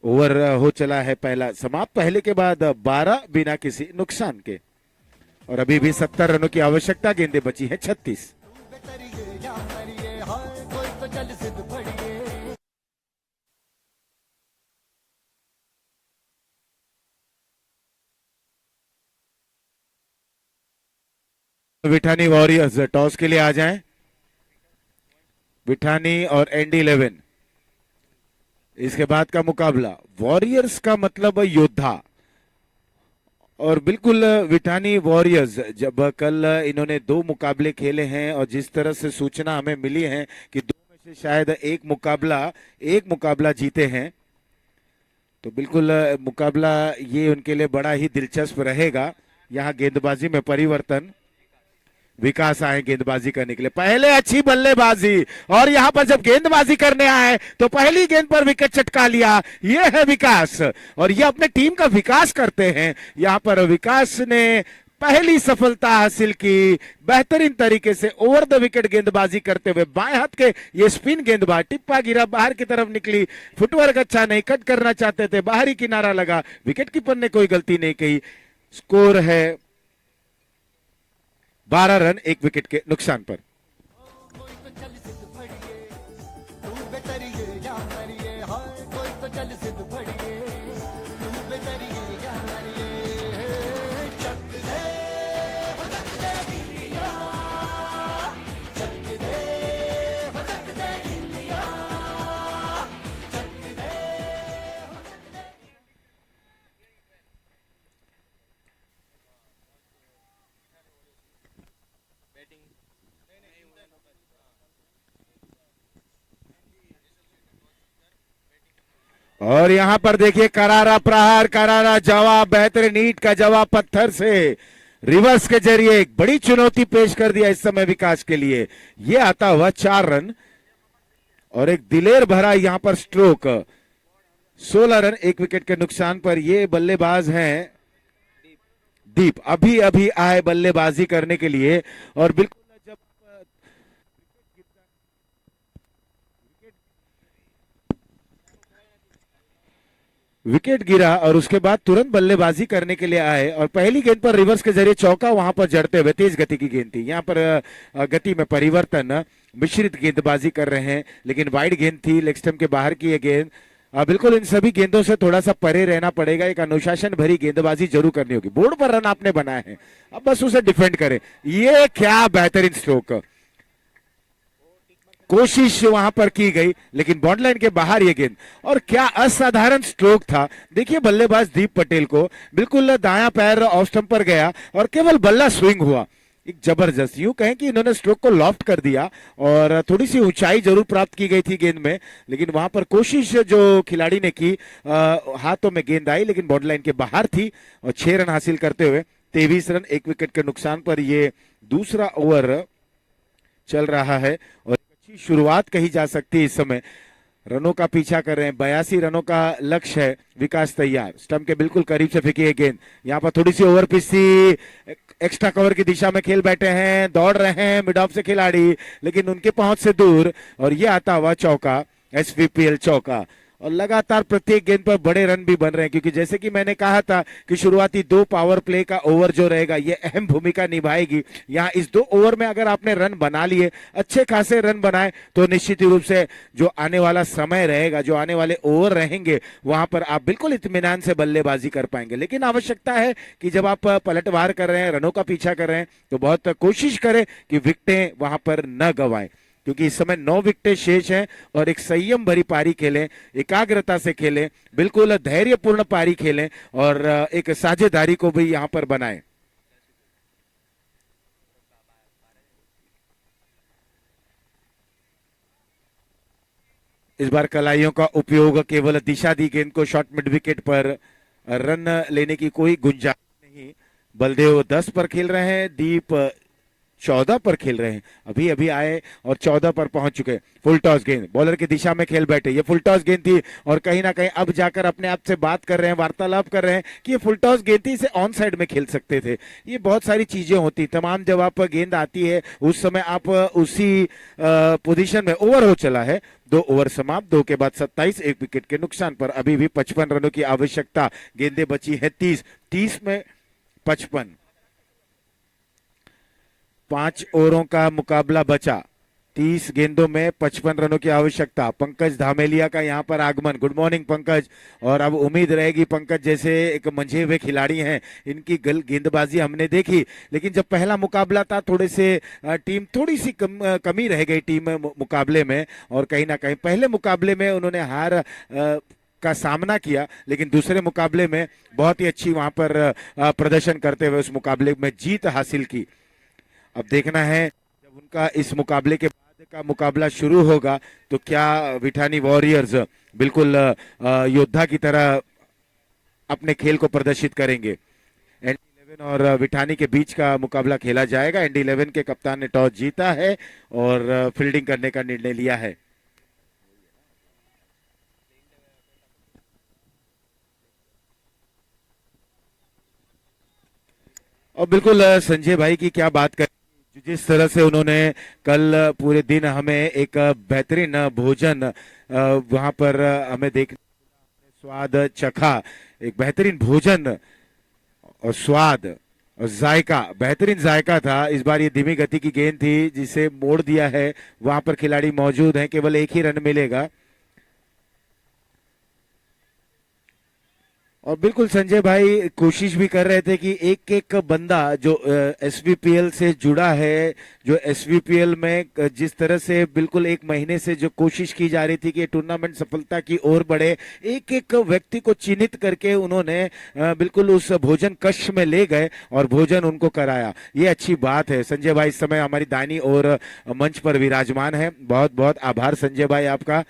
ओवर हो चला है पहला समाप्त, पहले के बाद 12 बिना किसी नुकसान के और अभी भी 70 रनों की आवश्यकता, गेंदें बची है 36। तू बेतरिए या मरिए हाय कोई तो चल सिद्ध फड़िए। विठानी वॉरियर्स टॉस के लिए आ जाएं। विठानी और ND11, इसके बाद का मुकाबला वॉरियर्स का मतलब योद्धा और बिल्कुल विठानी वॉरियर्स। जब कल इन्होंने 2 मुकाबले खेले हैं और जिस तरह से सूचना हमें मिली है कि 2 में से शायद एक मुकाबला जीते हैं, तो बिल्कुल मुकाबला ये उनके लिए बड़ा ही दिलचस्प रहेगा। यहाँ गेंदबाजी में परिवर्तन, विकास आए गेंदबाजी करने के लिए। पहले अच्छी बल्लेबाजी और यहां पर जब गेंदबाजी करने आए तो पहली गेंद पर विकेट चटका लिया। यह है विकास और ये अपने टीम का विकास करते हैं। यहां पर विकास ने पहली सफलता हासिल की बेहतरीन तरीके से ओवर द विकेट गेंदबाजी करते हुए। बाएं हाथ के ये स्पिन गेंदबाज, टिप्पा गिरा, बाहर की तरफ निकली, फुटवर्क अच्छा नहीं, कट करना चाहते थे, बाहरी किनारा लगा, विकेट कीपर ने कोई गलती नहीं की। स्कोर है 12 रन 1 विकेट के नुकसान पर। कोई तो चल सिद्ध फड़िए तू बेतरिए या मरिए हाय कोई तो चल सिद्ध फड़िए तू बेतरिए या मरिए। चक दे हो चक दे हिलिया, चक दे हो चक दे हिलिया, चक दे हो चक दे। और यहां पर देखिए करारा प्रहार, करारा जवाब, बेहतरीन ईंट का जवाब पत्थर से रिवर्स के जरिए एक बड़ी चुनौती पेश कर दिया इस समय विकास के लिए। ये आता हुआ 4 रन और एक दिलेर भरा यहां पर स्ट्रोक। 16 रन 1 विकेट के नुकसान पर। ये बल्लेबाज हैं दीप, अभी अभी आए बल्लेबाजी करने के लिए। और बिल्कुल जब विकेट गिरा और उसके बाद तुरंत बल्लेबाजी करने के लिए आए और पहली गेंद पर रिवर्स के जरिए चौका वहां पर जड़ते हुए। तेज गति की गेंद थी, यहां पर गति में परिवर्तन, मिश्रित गेंदबाजी कर रहे हैं, लेकिन वाइड गेंद थी, लेग स्टंप के बाहर की ये गेंद। बिल्कुल इन सभी गेंदों से थोड़ा सा परे रहना पड़ेगा, एक अनुशासन भरी गेंदबाजी जरूर करनी होगी। बोर्ड पर रन आपने बनाए हैं, अब बस उसे डिफेंड करें। ये क्या बेहतरीन स्ट्रोक, कोशिश वहां पर की गई लेकिन बॉन्ड लाइन के बाहर ये गेंद। और क्या असाधारण स्ट्रोक था। देखिए बल्लेबाज दीप पटेल को बिल्कुल दायां पैर ऑफ स्टंप पर गया और केवल बल्ला स्विंग हुआ। एक जबरदस्त, यूं कहें कि इन्होंने स्ट्रोक को लॉफ्ट कर दिया और थोड़ी सी ऊंचाई जरूर प्राप्त की गई थी गेंद में, लेकिन वहां पर कोशिश जो खिलाड़ी ने की, हाथों में गेंद आई लेकिन बॉर्डर लाइन के बाहर थी और 6 रन हासिल करते हुए 23 रन 1 विकेट के नुकसान पर ये दूसरा ओवर चल रहा है। और अच्छी शुरुआत कही जा सकती है इस समय। रनों का पीछा कर रहे हैं, 82 रनों का लक्ष्य है। विकास तैयार, स्टंप के बिल्कुल करीब से फेंकी है गेंद। यहाँ पर थोड़ी सी ओवर पिच थी, एक्स्ट्रा कवर की दिशा में खेल बैठे हैं, दौड़ रहे हैं मिड ऑफ से खिलाड़ी, लेकिन उनके पहुंच से दूर। और ये आता हुआ चौका, एसवीपीएल चौका। और लगातार प्रत्येक गेंद पर बड़े रन भी बन रहे हैं, क्योंकि जैसे कि मैंने कहा था कि शुरुआती 2 पावर प्ले का ओवर जो रहेगा ये अहम भूमिका निभाएगी। यहाँ इस 2 ओवर में अगर आपने रन बना लिए, अच्छे खासे रन बनाए, तो निश्चित रूप से जो आने वाला समय रहेगा, जो आने वाले ओवर रहेंगे, वहां पर आप बिल्कुल इत्मीनान से बल्लेबाजी कर पाएंगे। लेकिन आवश्यकता है कि जब आप पलटवार कर रहे हैं, रनों का पीछा कर रहे हैं, तो बहुत कोशिश करें कि विकेटें वहां पर न गंवाएं, क्योंकि इस समय 9 विकेटें शेष हैं। और एक संयम भरी पारी खेलें, एकाग्रता से खेलें, बिल्कुल धैर्यपूर्ण पारी खेलें और एक साझेदारी को भी यहां पर बनाएं। इस बार कलाइयों का उपयोग केवल दिशा दी गेंद को शॉर्ट मिड विकेट पर, रन लेने की कोई गुंजाइश नहीं। बलदेव 10 पर खेल रहे हैं, दीप 14 पर खेल रहे हैं। अभी अभी आए और 14 पर पहुंच चुके। फुल टॉस गेंद, बॉलर की दिशा में खेल बैठे। ये फुल टॉस गेंद थी और कहीं ना कहीं अब जाकर अपने आप से बात कर रहे हैं, वार्तालाप कर रहे हैं कि ये फुल टॉस गेंद थी, इसे ऑन साइड में खेल सकते थे। ये बहुत सारी चीजें होती तमाम, जब आप गेंद आती है उस समय आप उसी पोजीशन में। ओवर हो चला है, 2 ओवर समाप्त, 2 के बाद 27, 1 विकेट के नुकसान पर। अभी भी 55 रनों की आवश्यकता, गेंदें बची है 30 में 55। 5 ओवरों का मुकाबला बचा, 30 गेंदों में 55 रनों की आवश्यकता। पंकज धामेलिया का यहां पर आगमन। Good morning Pankaj. और अब उम्मीद रहेगी, पंकज जैसे एक मंझे हुए खिलाड़ी हैं, इनकी गेंदबाजी हमने देखी, लेकिन जब पहला मुकाबला था थोड़े से टीम थोड़ी सी कमी रह गई टीम मुकाबले में, और कहीं ना कहीं पहले मुकाबले में उन्होंने हार का सामना किया, लेकिन दूसरे मुकाबले में बहुत ही अच्छी वहां पर प्रदर्शन करते हुए उस मुकाबले में जीत हासिल की। अब देखना है जब उनका इस मुकाबले के बाद का मुकाबला शुरू होगा तो क्या विठानी वॉरियर्स बिल्कुल योद्धा की तरह अपने खेल को प्रदर्शित करेंगे। ND11 और विठानी के बीच का मुकाबला खेला जाएगा। ND11 के कप्तान ने टॉस जीता है और फील्डिंग करने का निर्णय लिया है। और बिल्कुल संजय भाई की क्या बात करें, जिस तरह से उन्होंने कल पूरे दिन हमें एक बेहतरीन भोजन वहां पर हमें देखने, स्वाद चखा, एक बेहतरीन भोजन और स्वाद और जायका, बेहतरीन जायका था। इस बार ये धीमी गति की गेंद थी जिसे मोड़ दिया है, वहां पर खिलाड़ी मौजूद हैं, केवल 1 ही रन मिलेगा। और बिल्कुल संजय भाई कोशिश भी कर रहे थे कि एक एक बंदा जो एसवीपीएल से जुड़ा है, जो एसवीपीएल में जिस तरह से बिल्कुल 1 महीने से जो कोशिश की जा रही थी कि टूर्नामेंट सफलता की ओर बढ़े, एक एक व्यक्ति को चिन्हित करके उन्होंने बिल्कुल उस भोजन कक्ष में ले गए और भोजन उनको कराया। ये अच्छी बात है। संजय भाई इस समय हमारी दानी और मंच पर विराजमान है। बहुत बहुत आभार संजय भाई आपका।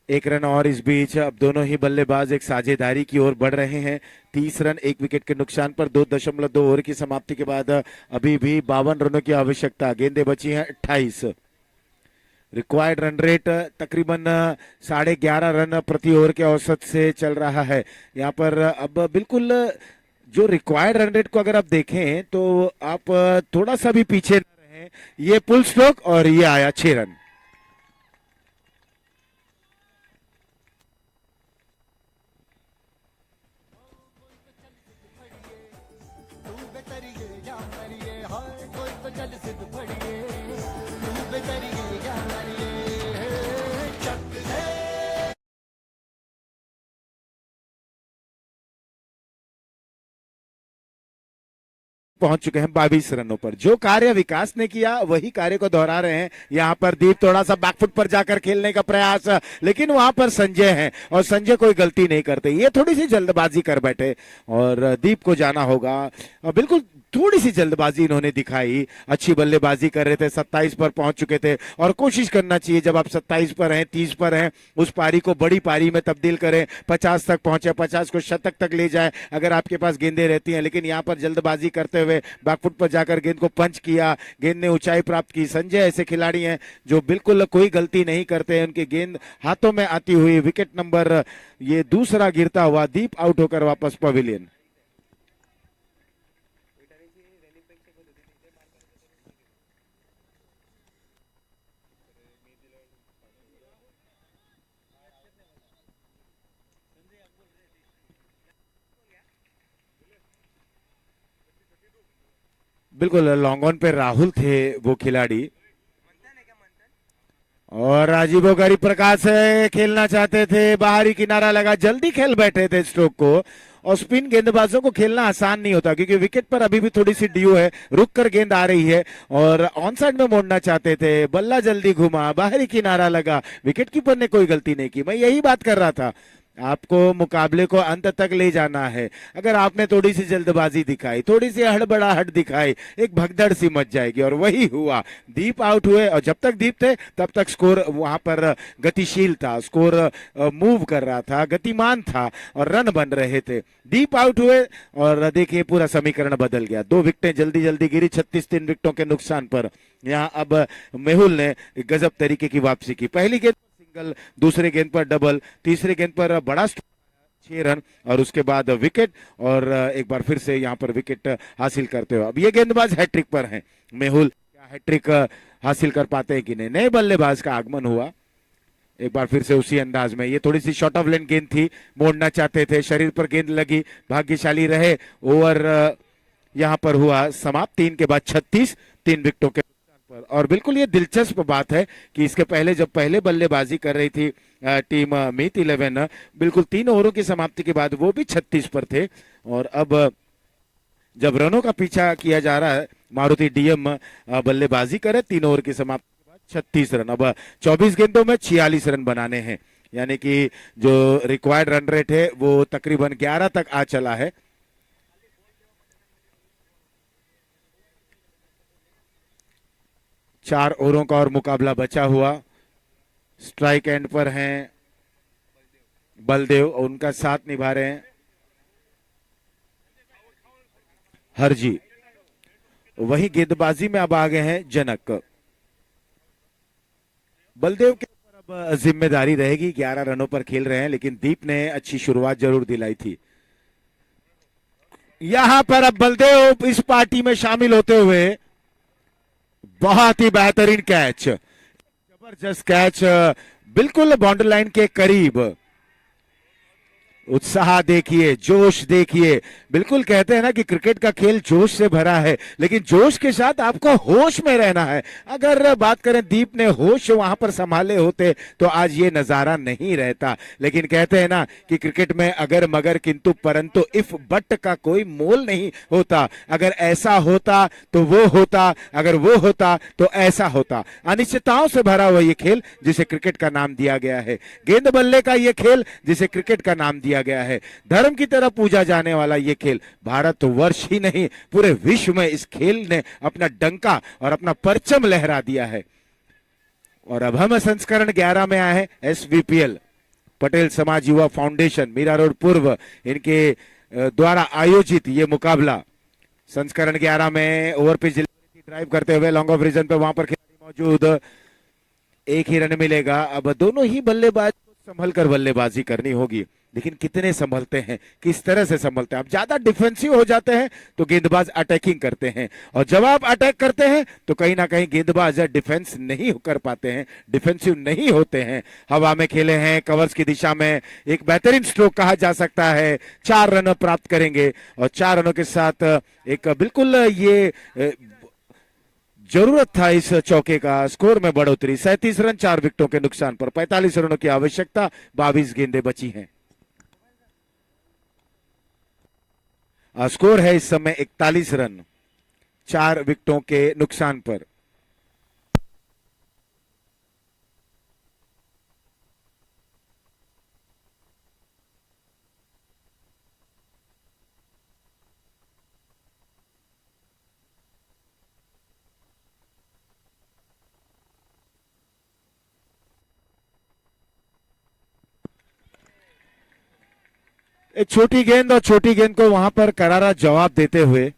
एक रन और इस बीच। अब दोनों ही बल्लेबाज एक साझेदारी की ओर बढ़ रहे हैं। 30 रन 1 विकेट के नुकसान पर 2.2 ओवर की समाप्ति के बाद अभी भी 52 रनों की आवश्यकता। गेंदें बची हैं 28। रिक्वायर्ड रन रेट तकरीबन 11.5 रन प्रति ओवर के औसत से चल रहा है यहाँ पर। अब बिल्कुल जो रिक्वायर्ड रन रेट को अगर आप देखें तो आप थोड़ा सा भी पीछे न रहें। ये पुल स्ट्रोक और ये आया 6 रन। तू बेतरिए या मरिए हाय कोई तो चल सिद्ध फड़िए तू बेतरिए या मरिए चक दे पहुंच चुके हैं 22 रनों पर। जो कार्य विकास ने किया वही कार्य को दोहरा रहे हैं यहाँ पर दीप। थोड़ा सा बैकफुट पर जाकर खेलने का प्रयास, लेकिन वहां पर संजय हैं और संजय कोई गलती नहीं करते। ये थोड़ी सी जल्दबाजी कर बैठे और दीप को जाना होगा। बिल्कुल थोड़ी सी जल्दबाजी इन्होंने दिखाई। अच्छी बल्लेबाजी कर रहे थे, 27 पर पहुंच चुके थे और कोशिश करना चाहिए जब आप 27 पर हैं, 30 पर हैं, उस पारी को बड़ी पारी में तब्दील करें। 50 तक पहुंचे, 50 को शतक तक ले जाए अगर आपके पास गेंदें रहती हैं। लेकिन यहाँ पर जल्दबाजी करते हुए बैकफुट पर जाकर गेंद को पंच किया, गेंद ने ऊंचाई प्राप्त की। संजय ऐसे खिलाड़ी हैं जो बिल्कुल कोई गलती नहीं करते हैं। उनकी गेंद हाथों में आती हुई विकेट नंबर ये दूसरा गिरता हुआ दीप आउट होकर वापस पवेलियन। बिल्कुल लॉन्ग ऑन पे राहुल थे वो खिलाड़ी और राजीव गरी प्रकाश खेलना चाहते थे। बाहरी किनारा लगा, जल्दी खेल बैठे थे स्ट्रोक को। और स्पिन गेंदबाजों को खेलना आसान नहीं होता क्योंकि विकेट पर अभी भी थोड़ी सी ड्यू है, रुक कर गेंद आ रही है और ऑन साइड में मोड़ना चाहते थे। बल्ला जल्दी घुमा, बाहरी किनारा लगा, विकेट कीपर ने कोई गलती नहीं की। मैं यही बात कर रहा था, आपको मुकाबले को अंत तक ले जाना है। अगर आपने थोड़ी सी जल्दबाजी दिखाई, थोड़ी सी हड़बड़ाहट दिखाई, एक भगदड़ सी मच जाएगी और वही हुआ। दीप आउट हुए और जब तक दीप थे तब तक स्कोर वहां पर गतिशील था, स्कोर मूव कर रहा था, गतिमान था और रन बन रहे थे। दीप आउट हुए और देखिए पूरा समीकरण बदल गया। 2 विकेटें जल्दी जल्दी गिरी 36 3 विकेटों के नुकसान पर। यहाँ अब मेहुल ने गजब तरीके की वापसी की। पहली गेंद सिंगल, दूसरे गेंद पर डबल, तीसरे गेंद पर बड़ा 6 रन और उसके बाद विकेट और एक बार फिर से यहाँ पर विकेट हासिल करते हुए अब ये गेंदबाज हैट्रिक पर हैं। मेहुल क्या हैट्रिक हासिल कर पाते हैं कि नहीं? नए बल्लेबाज का आगमन हुआ एक बार फिर से उसी अंदाज में। ये थोड़ी सी शॉर्ट ऑफ लेन गेंद थी, मोड़ना चाहते थे, शरीर पर गेंद लगी, भाग्यशाली रहे। ओवर यहाँ पर हुआ समाप्त 3 के बाद 36 3 विकेटों के पर। और बिल्कुल ये दिलचस्प बात है कि इसके पहले जब पहले बल्लेबाजी कर रही थी टीम मीत 11, बिल्कुल 3 ओवरों की समाप्ति के बाद वो भी 36 पर थे और अब जब रनों का पीछा किया जा रहा है, मारुति डीएम बल्लेबाजी करे 3 ओवर की समाप्ति के बाद 36 रन। अब 24 गेंदों में 46 रन बनाने हैं, यानी कि जो रिक्वायर्ड रन रेट है वो तकरीबन 11 तक आ चला है। चार ओवरों का और मुकाबला बचा हुआ। स्ट्राइक एंड पर हैं बलदेव और उनका साथ निभा रहे हैं हरजी। वही गेंदबाजी में अब आ गए हैं जनक। बलदेव के ऊपर अब जिम्मेदारी रहेगी, 11 रनों पर खेल रहे हैं लेकिन दीप ने अच्छी शुरुआत जरूर दिलाई थी। यहां पर अब बलदेव इस पार्टी में शामिल होते हुए बहुत ही बेहतरीन कैच, जबरदस्त कैच, बिल्कुल बाउंड्री लाइन के करीब। उत्साह देखिए, जोश देखिए। बिल्कुल कहते हैं ना कि क्रिकेट का खेल जोश से भरा है, लेकिन जोश के साथ आपको होश में रहना है। अगर बात करें दीप ने होश वहां पर संभाले होते तो आज ये नजारा नहीं रहता। लेकिन कहते हैं ना कि क्रिकेट में अगर मगर किंतु परंतु इफ बट का कोई मोल नहीं होता। अगर ऐसा होता तो वो होता, अगर वो होता तो ऐसा होता। अनिश्चितताओं से भरा हुआ ये खेल जिसे क्रिकेट का नाम दिया गया है, गेंद बल्ले का ये खेल जिसे क्रिकेट का नाम दिया गया है, धर्म की तरह पूजा जाने वाला ये खेल। भारत वर्ष ही नहीं पूरे विश्व में इस खेल ने अपना डंका और अपना परचम लहरा दिया है। और अब हम संस्करण 11 में आए हैं एसवीपीएल। पटेल समाज युवा फाउंडेशन मीरा रोड पूर्व इनके द्वारा आयोजित ये मुकाबला संस्करण 11 में ओवर पिच डिलीवरी ड्राइव करते हुए लॉन्ग ऑफ रीजन पे वहां पर खिलाड़ी मौजूद, एक ही रन मिलेगा। अब दोनों ही बल्लेबाज को संभल कर बल्लेबाजी करनी होगी, लेकिन कितने संभलते हैं, किस तरह से संभलते हैं। अब ज्यादा डिफेंसिव हो जाते हैं तो गेंदबाज अटैकिंग करते हैं, और जब आप अटैक करते हैं तो कहीं ना कहीं गेंदबाज डिफेंस नहीं कर पाते हैं, डिफेंसिव नहीं होते हैं। हवा में खेले हैं कवर्स की दिशा में, एक बेहतरीन स्ट्रोक कहा जा सकता है। 4 रन प्राप्त करेंगे और 4 रनों के साथ एक बिल्कुल ये जरूरत था इस चौके का। स्कोर में बढ़ोतरी 37 रन 4 विकेटों के नुकसान पर, 45 रनों की आवश्यकता, 22 गेंदें बची हैं। स्कोर है इस समय 41 रन 4 विकेटों के नुकसान पर। एक छोटी गेंद, और छोटी गेंद को वहां पर करारा जवाब देते हुए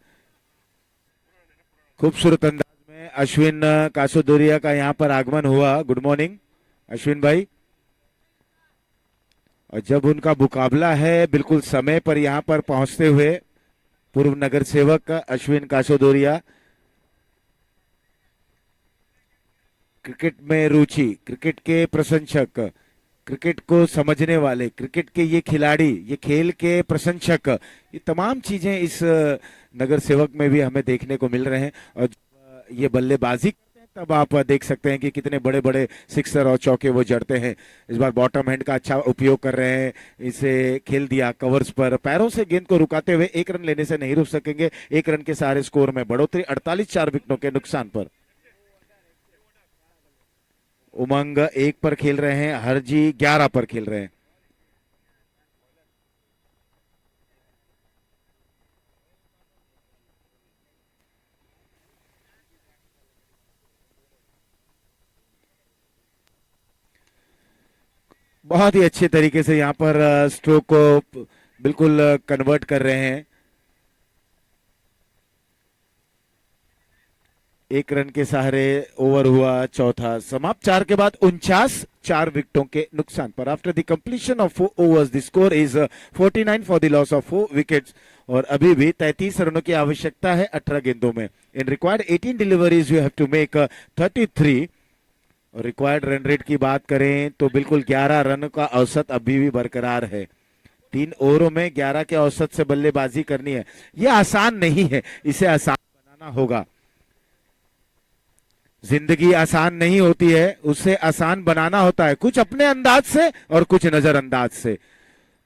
खूबसूरत अंदाज में अश्विन कासोदोरिया का यहां पर आगमन हुआ। गुड मॉर्निंग अश्विन भाई। और जब उनका मुकाबला है बिल्कुल समय पर यहां पर पहुंचते हुए पूर्व नगर सेवक अश्विन कासोदोरिया, क्रिकेट में रुचि, क्रिकेट के प्रशंसक, क्रिकेट को समझने वाले, क्रिकेट के ये खिलाड़ी, ये खेल के प्रशंसक, ये तमाम चीजें इस नगर सेवक में भी हमें देखने को मिल रहे हैं। और ये बल्लेबाजी करते हैं तब आप देख सकते हैं कि कितने बड़े बड़े सिक्सर और चौके वो जड़ते हैं। इस बार बॉटम हैंड का अच्छा उपयोग कर रहे हैं, इसे खेल दिया कवर्स पर, पैरों से गेंद को रुकाते हुए 1 रन लेने से नहीं रुक सकेंगे। 1 रन के सहारे स्कोर में बढ़ोतरी 48 4 विकेटों के नुकसान पर। उमंग 1 पर खेल रहे हैं, हरजी 11 पर खेल रहे हैं। बहुत ही अच्छे तरीके से यहां पर स्ट्रोक को बिल्कुल कन्वर्ट कर रहे हैं। 1 रन के सहारे ओवर हुआ चौथा समाप्त। 4 के बाद 49 4 विकेटों के नुकसान पर। After the completion of 4 overs the score is 49 for the loss of 4 wickets. और अभी भी 33 रनों की आवश्यकता है 18 गेंदों में। In required 18 deliveries you have to make 33। और रिक्वायर्ड रन रेट की बात करें तो बिल्कुल 11 रन का औसत अभी भी बरकरार है। 3 ओवरों में 11 के औसत से बल्लेबाजी करनी है, यह आसान नहीं है, इसे आसान बनाना होगा। जिंदगी आसान नहीं होती है, उसे आसान बनाना होता है, कुछ अपने अंदाज से और कुछ नजरअंदाज से।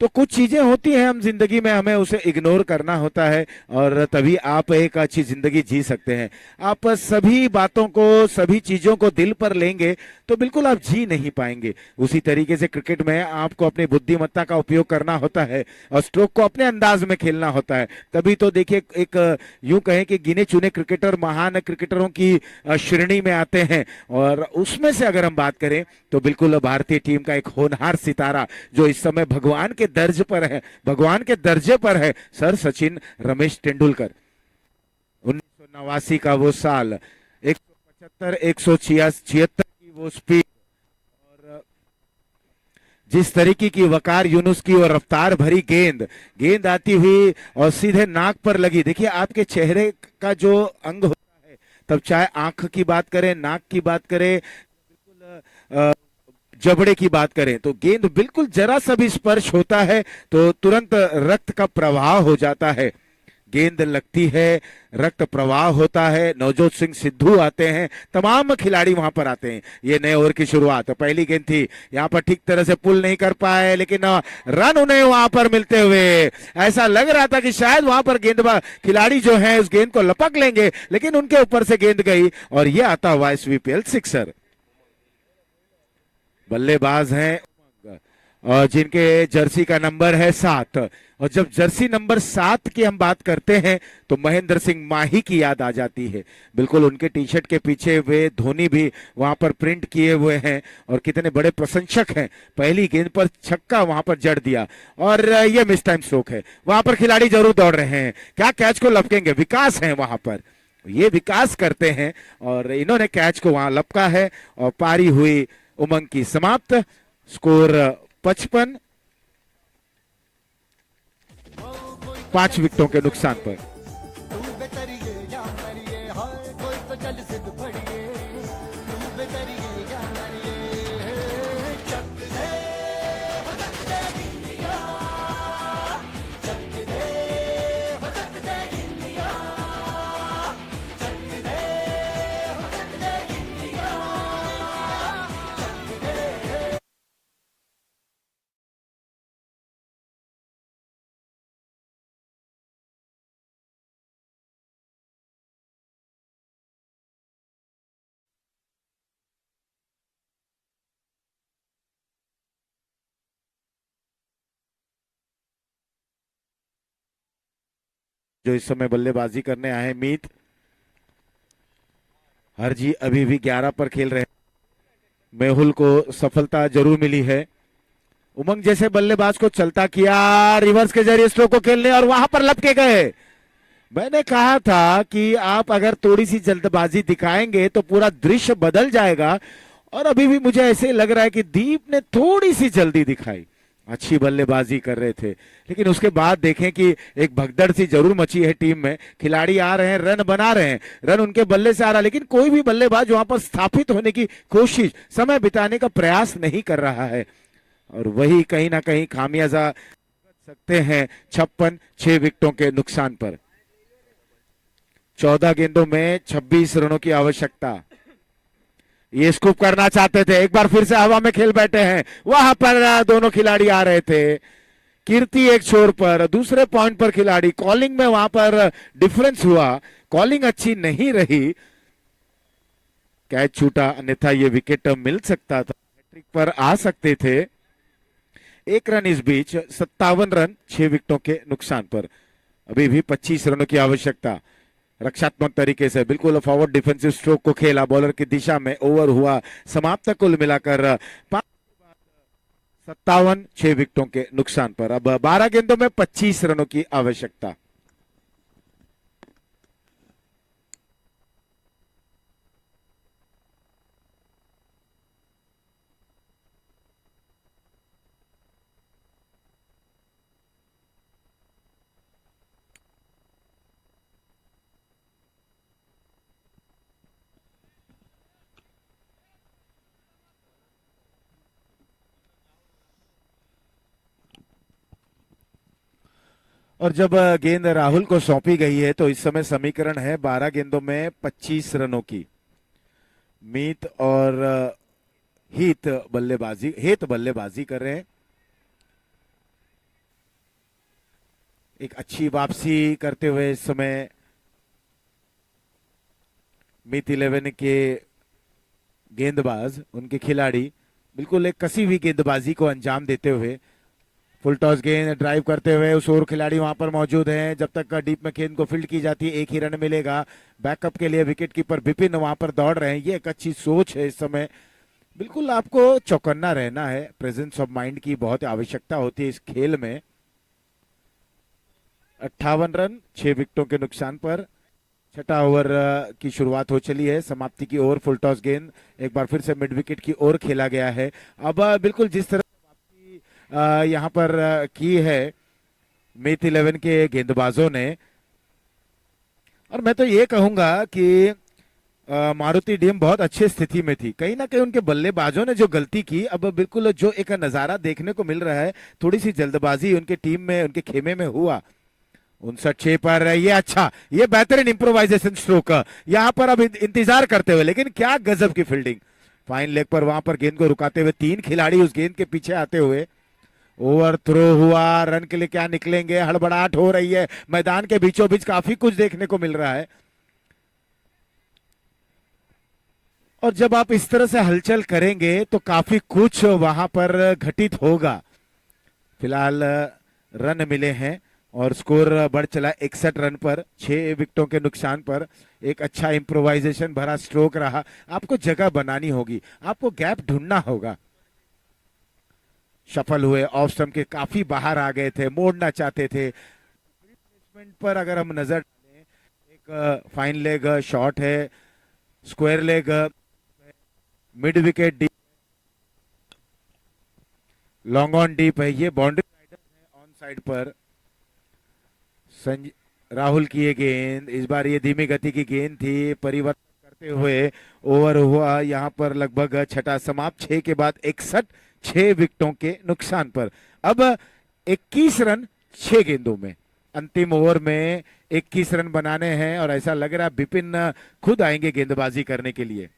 तो कुछ चीजें होती हैं हम जिंदगी में, हमें उसे इग्नोर करना होता है, और तभी आप एक अच्छी जिंदगी जी सकते हैं। आप सभी बातों को, सभी चीजों को दिल पर लेंगे तो बिल्कुल आप जी नहीं पाएंगे। उसी तरीके से क्रिकेट में आपको अपनी बुद्धिमत्ता का उपयोग करना होता है और स्ट्रोक को अपने अंदाज में खेलना होता है। तभी तो देखिए, एक यूं कहें कि गिने चुने क्रिकेटर महान क्रिकेटरों की श्रेणी में आते हैं, और उसमें से अगर हम बात करें तो बिल्कुल भारतीय टीम का एक होनहार सितारा जो इस समय भगवान के दर्ज पर है, भगवान के दर्जे पर है, सर सचिन रमेश तेंदुलकर। 1989 का वो साल, 175 176 की वो स्पीड, और जिस तरीके की वकार यूनुस की और रफ्तार भरी गेंद आती हुई और सीधे नाक पर लगी। देखिए आपके चेहरे का जो अंग होता है, तब चाहे आंख की बात करें, नाक की बात करें, बिल्कुल जबड़े की बात करें, तो गेंद बिल्कुल जरा सा भी स्पर्श होता है तो तुरंत रक्त का प्रवाह हो जाता है। गेंद लगती है, रक्त प्रवाह होता है। नवजोत सिंह सिद्धू आते हैं, तमाम खिलाड़ी वहां पर आते हैं। ये नए ओवर की शुरुआत, पहली गेंद थी, यहां पर ठीक तरह से पुल नहीं कर पाए, लेकिन रन उन्हें वहां पर मिलते हुए ऐसा लग रहा था कि शायद वहां पर गेंदबाज खिलाड़ी जो है उस गेंद को लपक लेंगे, लेकिन उनके ऊपर से गेंद गई और ये आता हुआ SVPL सिक्सर। बल्लेबाज हैं जिनके जर्सी का नंबर है 7। और जब जर्सी नंबर 7 की हम बात करते हैं तो महेंद्र सिंह माही की याद आ जाती है। बिल्कुल उनके टी शर्ट के पीछे वे धोनी भी वहां पर प्रिंट किए हुए हैं और कितने बड़े प्रशंसक हैं। पहली गेंद पर छक्का वहां पर जड़ दिया और ये मिस टाइम स्ट्रोक है। वहां पर खिलाड़ी जरूर दौड़ रहे हैं, क्या कैच को लपकेंगे, विकास है वहां पर, ये विकास करते हैं और इन्होंने कैच को वहां लपका है और पारी हुई उमंग की समाप्त। स्कोर 55, 5 विकेटों के नुकसान पर। तू बेतरिए या मरिए हाय कोई तो चल सिद्ध फड़िए तू बेतरिए या मरिए चक दे हो चक दे इंडिया चक दे हो चक दे इंडिया चक दे हो चक दे इंडिया चक दे। जो इस समय बल्लेबाजी करने आए हैं मीत हरजी अभी भी 11 पर खेल रहे हैं। मेहुल को सफलता जरूर मिली है। उमंग जैसे बल्लेबाज को चलता किया, रिवर्स के जरिए स्ट्रोक को खेलने और वहां पर लपके गए। मैंने कहा था कि आप अगर थोड़ी सी जल्दबाजी दिखाएंगे तो पूरा दृश्य बदल जाएगा और अभी भी मुझे ऐसे लग रहा है कि दीप ने थोड़ी सी जल्दी दिखाई। अच्छी बल्लेबाजी कर रहे थे लेकिन उसके बाद देखें कि एक भगदड़ सी जरूर मची है टीम में। खिलाड़ी आ रहे हैं, रन बना रहे हैं, रन उनके बल्ले से आ रहा है लेकिन कोई भी बल्लेबाज वहां पर स्थापित होने की कोशिश, समय बिताने का प्रयास नहीं कर रहा है और वही कहीं ना कहीं खामियाजा सकते हैं। 56, 6 विकेटों के नुकसान पर। 14 गेंदों में 26 रनों की आवश्यकता। ये स्कूप करना चाहते थे, एक बार फिर से हवा में खेल बैठे हैं। वहां पर दोनों खिलाड़ी आ रहे थे। कीर्ति एक छोर पर, दूसरे पॉइंट पर खिलाड़ी। कॉलिंग में वहां पर डिफरेंस हुआ, कॉलिंग अच्छी नहीं रही, कैच छूटा, अन्यथा ये विकेट मिल सकता था, हैट्रिक पर आ सकते थे। 1 रन इस बीच, 57 रन 6 विकेटों के नुकसान पर। अभी भी 25 रनों की आवश्यकता। रक्षात्मक तरीके से बिल्कुल फॉरवर्ड डिफेंसिव स्ट्रोक को खेला बॉलर की दिशा में। ओवर हुआ समाप्त, कुल मिलाकर 57, 6 विकेटों के नुकसान पर। अब 12 गेंदों में 25 रनों की आवश्यकता। और जब गेंद राहुल को सौंपी गई है तो इस समय समीकरण है 12 गेंदों में 25 रनों की। मीत और हेत बल्लेबाजी कर रहे हैं। एक अच्छी वापसी करते हुए इस समय मीत 11 के गेंदबाज, उनके खिलाड़ी बिल्कुल एक कसी हुई गेंदबाजी को अंजाम देते हुए फुल टॉस गेंद ड्राइव करते हुए उस ओर खिलाड़ी वहां पर मौजूद हैं। जब तक डीप में गेंद को फील्ड की जाती है 1 ही रन मिलेगा। बैकअप के लिए विकेट कीपर विपिन वहां पर दौड़ रहे हैं। ये एक अच्छी सोच है इस समय। बिल्कुल आपको चौकन्ना रहना है, प्रेजेंस ऑफ माइंड की बहुत आवश्यकता होती है इस खेल में। 58 रन 6 विकेटों के नुकसान पर। 6ठा ओवर की शुरुआत हो चली है, समाप्ति की ओर। फुल टॉस गेंद एक बार फिर से मिड विकेट की ओर खेला गया है। अब बिल्कुल जिस तरह यहां पर की है मीत 11 के गेंदबाजों ने, और मैं तो ये कहूंगा कि मारुति डीएम बहुत अच्छी स्थिति में थी। कहीं ना कहीं उनके बल्लेबाजों ने जो गलती की, अब बिल्कुल जो एक नजारा देखने को मिल रहा है, थोड़ी सी जल्दबाजी उनके टीम में, उनके खेमे में हुआ। 59 पर ये अच्छा, ये बेहतरीन इंप्रोवाइजेशन स्ट्रोक यहां पर अब इंतजार करते हुए, लेकिन क्या गजब की फील्डिंग। फाइन लेग पर वहां पर गेंद को रुकाते हुए 3 खिलाड़ी उस गेंद के पीछे आते हुए। ओवर थ्रो हुआ, रन के लिए क्या निकलेंगे, हड़बड़ाहट हो रही है मैदान के बीचों बीच, काफी कुछ देखने को मिल रहा है। और जब आप इस तरह से हलचल करेंगे तो काफी कुछ वहां पर घटित होगा। फिलहाल रन मिले हैं और स्कोर बढ़ चला 61 रन पर, 6 विकेटों के नुकसान पर। एक अच्छा इम्प्रोवाइजेशन भरा स्ट्रोक रहा। आपको जगह बनानी होगी, आपको गैप ढूंढना होगा। सफल हुए, ऑफ स्टंप के काफी बाहर आ गए थे, मोड़ना चाहते थे। प्लेसमेंट पर अगर हम नजर डालें, एक फाइन लेग शॉट है, square leg, mid wicket deep, long on deep है। ये बाउंड्री राइडर है ऑन साइड पर। राहुल की ये गेंद, इस बार ये धीमी गति की गेंद थी। परिवर्तन करते हुए ओवर हुआ यहाँ पर लगभग छठा समाप्त, 6 के बाद 61, 6 विकेटों के नुकसान पर। अब 21 रन 6 गेंदों में, अंतिम ओवर में 21 रन बनाने हैं और ऐसा लग रहा है बिपिन खुद आएंगे गेंदबाजी करने के लिए।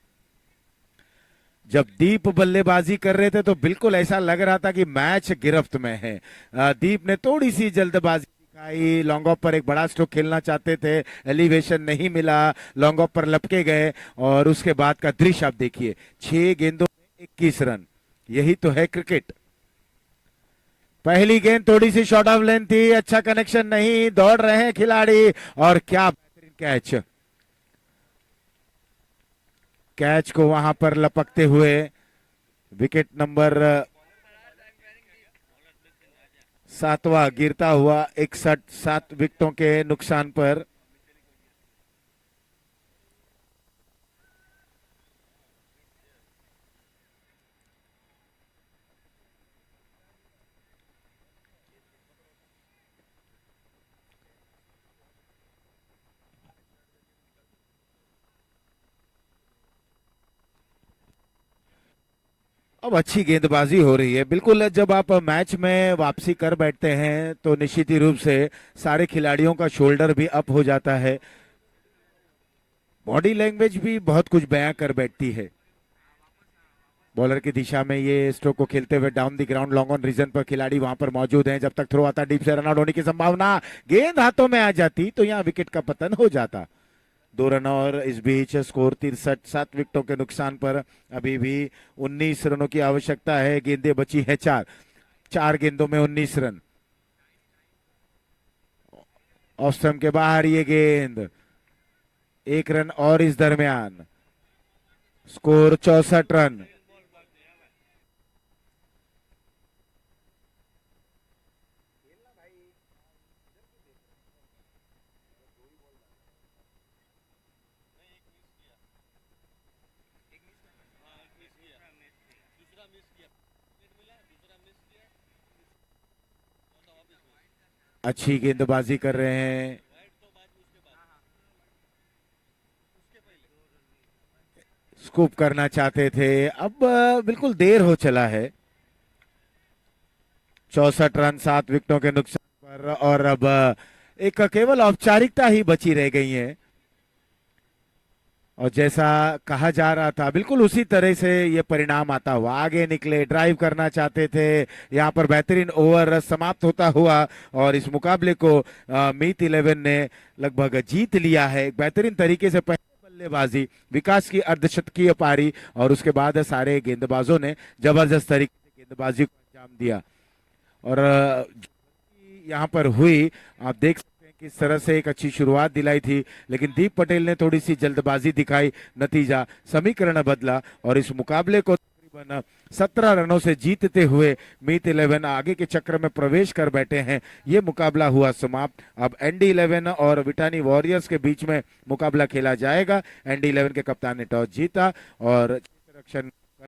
जब दीप बल्लेबाजी कर रहे थे तो बिल्कुल ऐसा लग रहा था कि मैच गिरफ्त में है। दीप ने थोड़ी सी जल्दबाजी दिखाई, लॉन्ग ऑफ पर एक बड़ा स्ट्रोक खेलना चाहते थे, एलिवेशन नहीं मिला, लॉन्ग ऑफ पर लपके गए और उसके बाद का दृश्य आप देखिए, 6 गेंदों में 21 रन। यही तो है क्रिकेट। पहली गेंद थोड़ी सी शॉर्ट ऑफ लेंथ थी, अच्छा कनेक्शन नहीं, दौड़ रहे हैं खिलाड़ी और क्या बेहतरीन कैच। कैच को वहां पर लपकते हुए विकेट नंबर 7वां गिरता हुआ 61, 7 विकेटों के नुकसान पर। अब अच्छी गेंदबाजी हो रही है। बिल्कुल जब आप मैच में वापसी कर बैठते हैं तो निश्चित ही रूप से सारे खिलाड़ियों का शोल्डर भी अप हो जाता है, बॉडी लैंग्वेज भी बहुत कुछ बयां कर बैठती है। बॉलर की दिशा में ये स्ट्रोक को खेलते हुए down the ground long on region पर खिलाड़ी वहां पर मौजूद हैं। जब तक थ्रो आता डीप से रन आउट होने की संभावना, गेंद हाथों में आ जाती तो यहाँ विकेट का पतन हो जाता। 2 रन और इस बीच स्कोर 63, 7 विकेटों के नुकसान पर। अभी भी 19 रनों की आवश्यकता है, गेंदें बची है 4 गेंदों में 19 रन। ऑफ स्टंप के बाहर ये गेंद, 1 रन और इस दरमियान, स्कोर 64 रन। अच्छी गेंदबाजी कर रहे हैं, स्कूप करना चाहते थे, अब बिल्कुल देर हो चला है। 64 रन 7 विकेटों के नुकसान पर और अब एक केवल औपचारिकता ही बची रह गई है। और जैसा कहा जा रहा था बिल्कुल उसी तरह से ये परिणाम आता हुआ आगे निकले, ड्राइव करना चाहते थे। यहाँ पर बेहतरीन ओवर समाप्त होता हुआ और इस मुकाबले को मीत 11 ने लगभग जीत लिया है। एक बेहतरीन तरीके से पहले बल्लेबाजी, विकास की अर्धशतकीय पारी और उसके बाद सारे गेंदबाजों ने जबरदस्त तरीके से गेंदबाजी को अंजाम दिया। और यहाँ पर हुई, आप देख किस तरह से एक अच्छी शुरुआत दिलाई थी, लेकिन दीप पटेल ने थोड़ी सी जल्दबाजी दिखाई, नतीजा समीकरण बदला और इस मुकाबले को तकरीबन 17 रनों से जीतते हुए मीत 11 आगे के चक्र में प्रवेश कर बैठे हैं। ये मुकाबला हुआ समाप्त। अब एनडी 11 और विटानी वॉरियर्स के बीच में मुकाबला खेला जाएगा। एनडी 11 के कप्तान ने टॉस जीता और रक्षण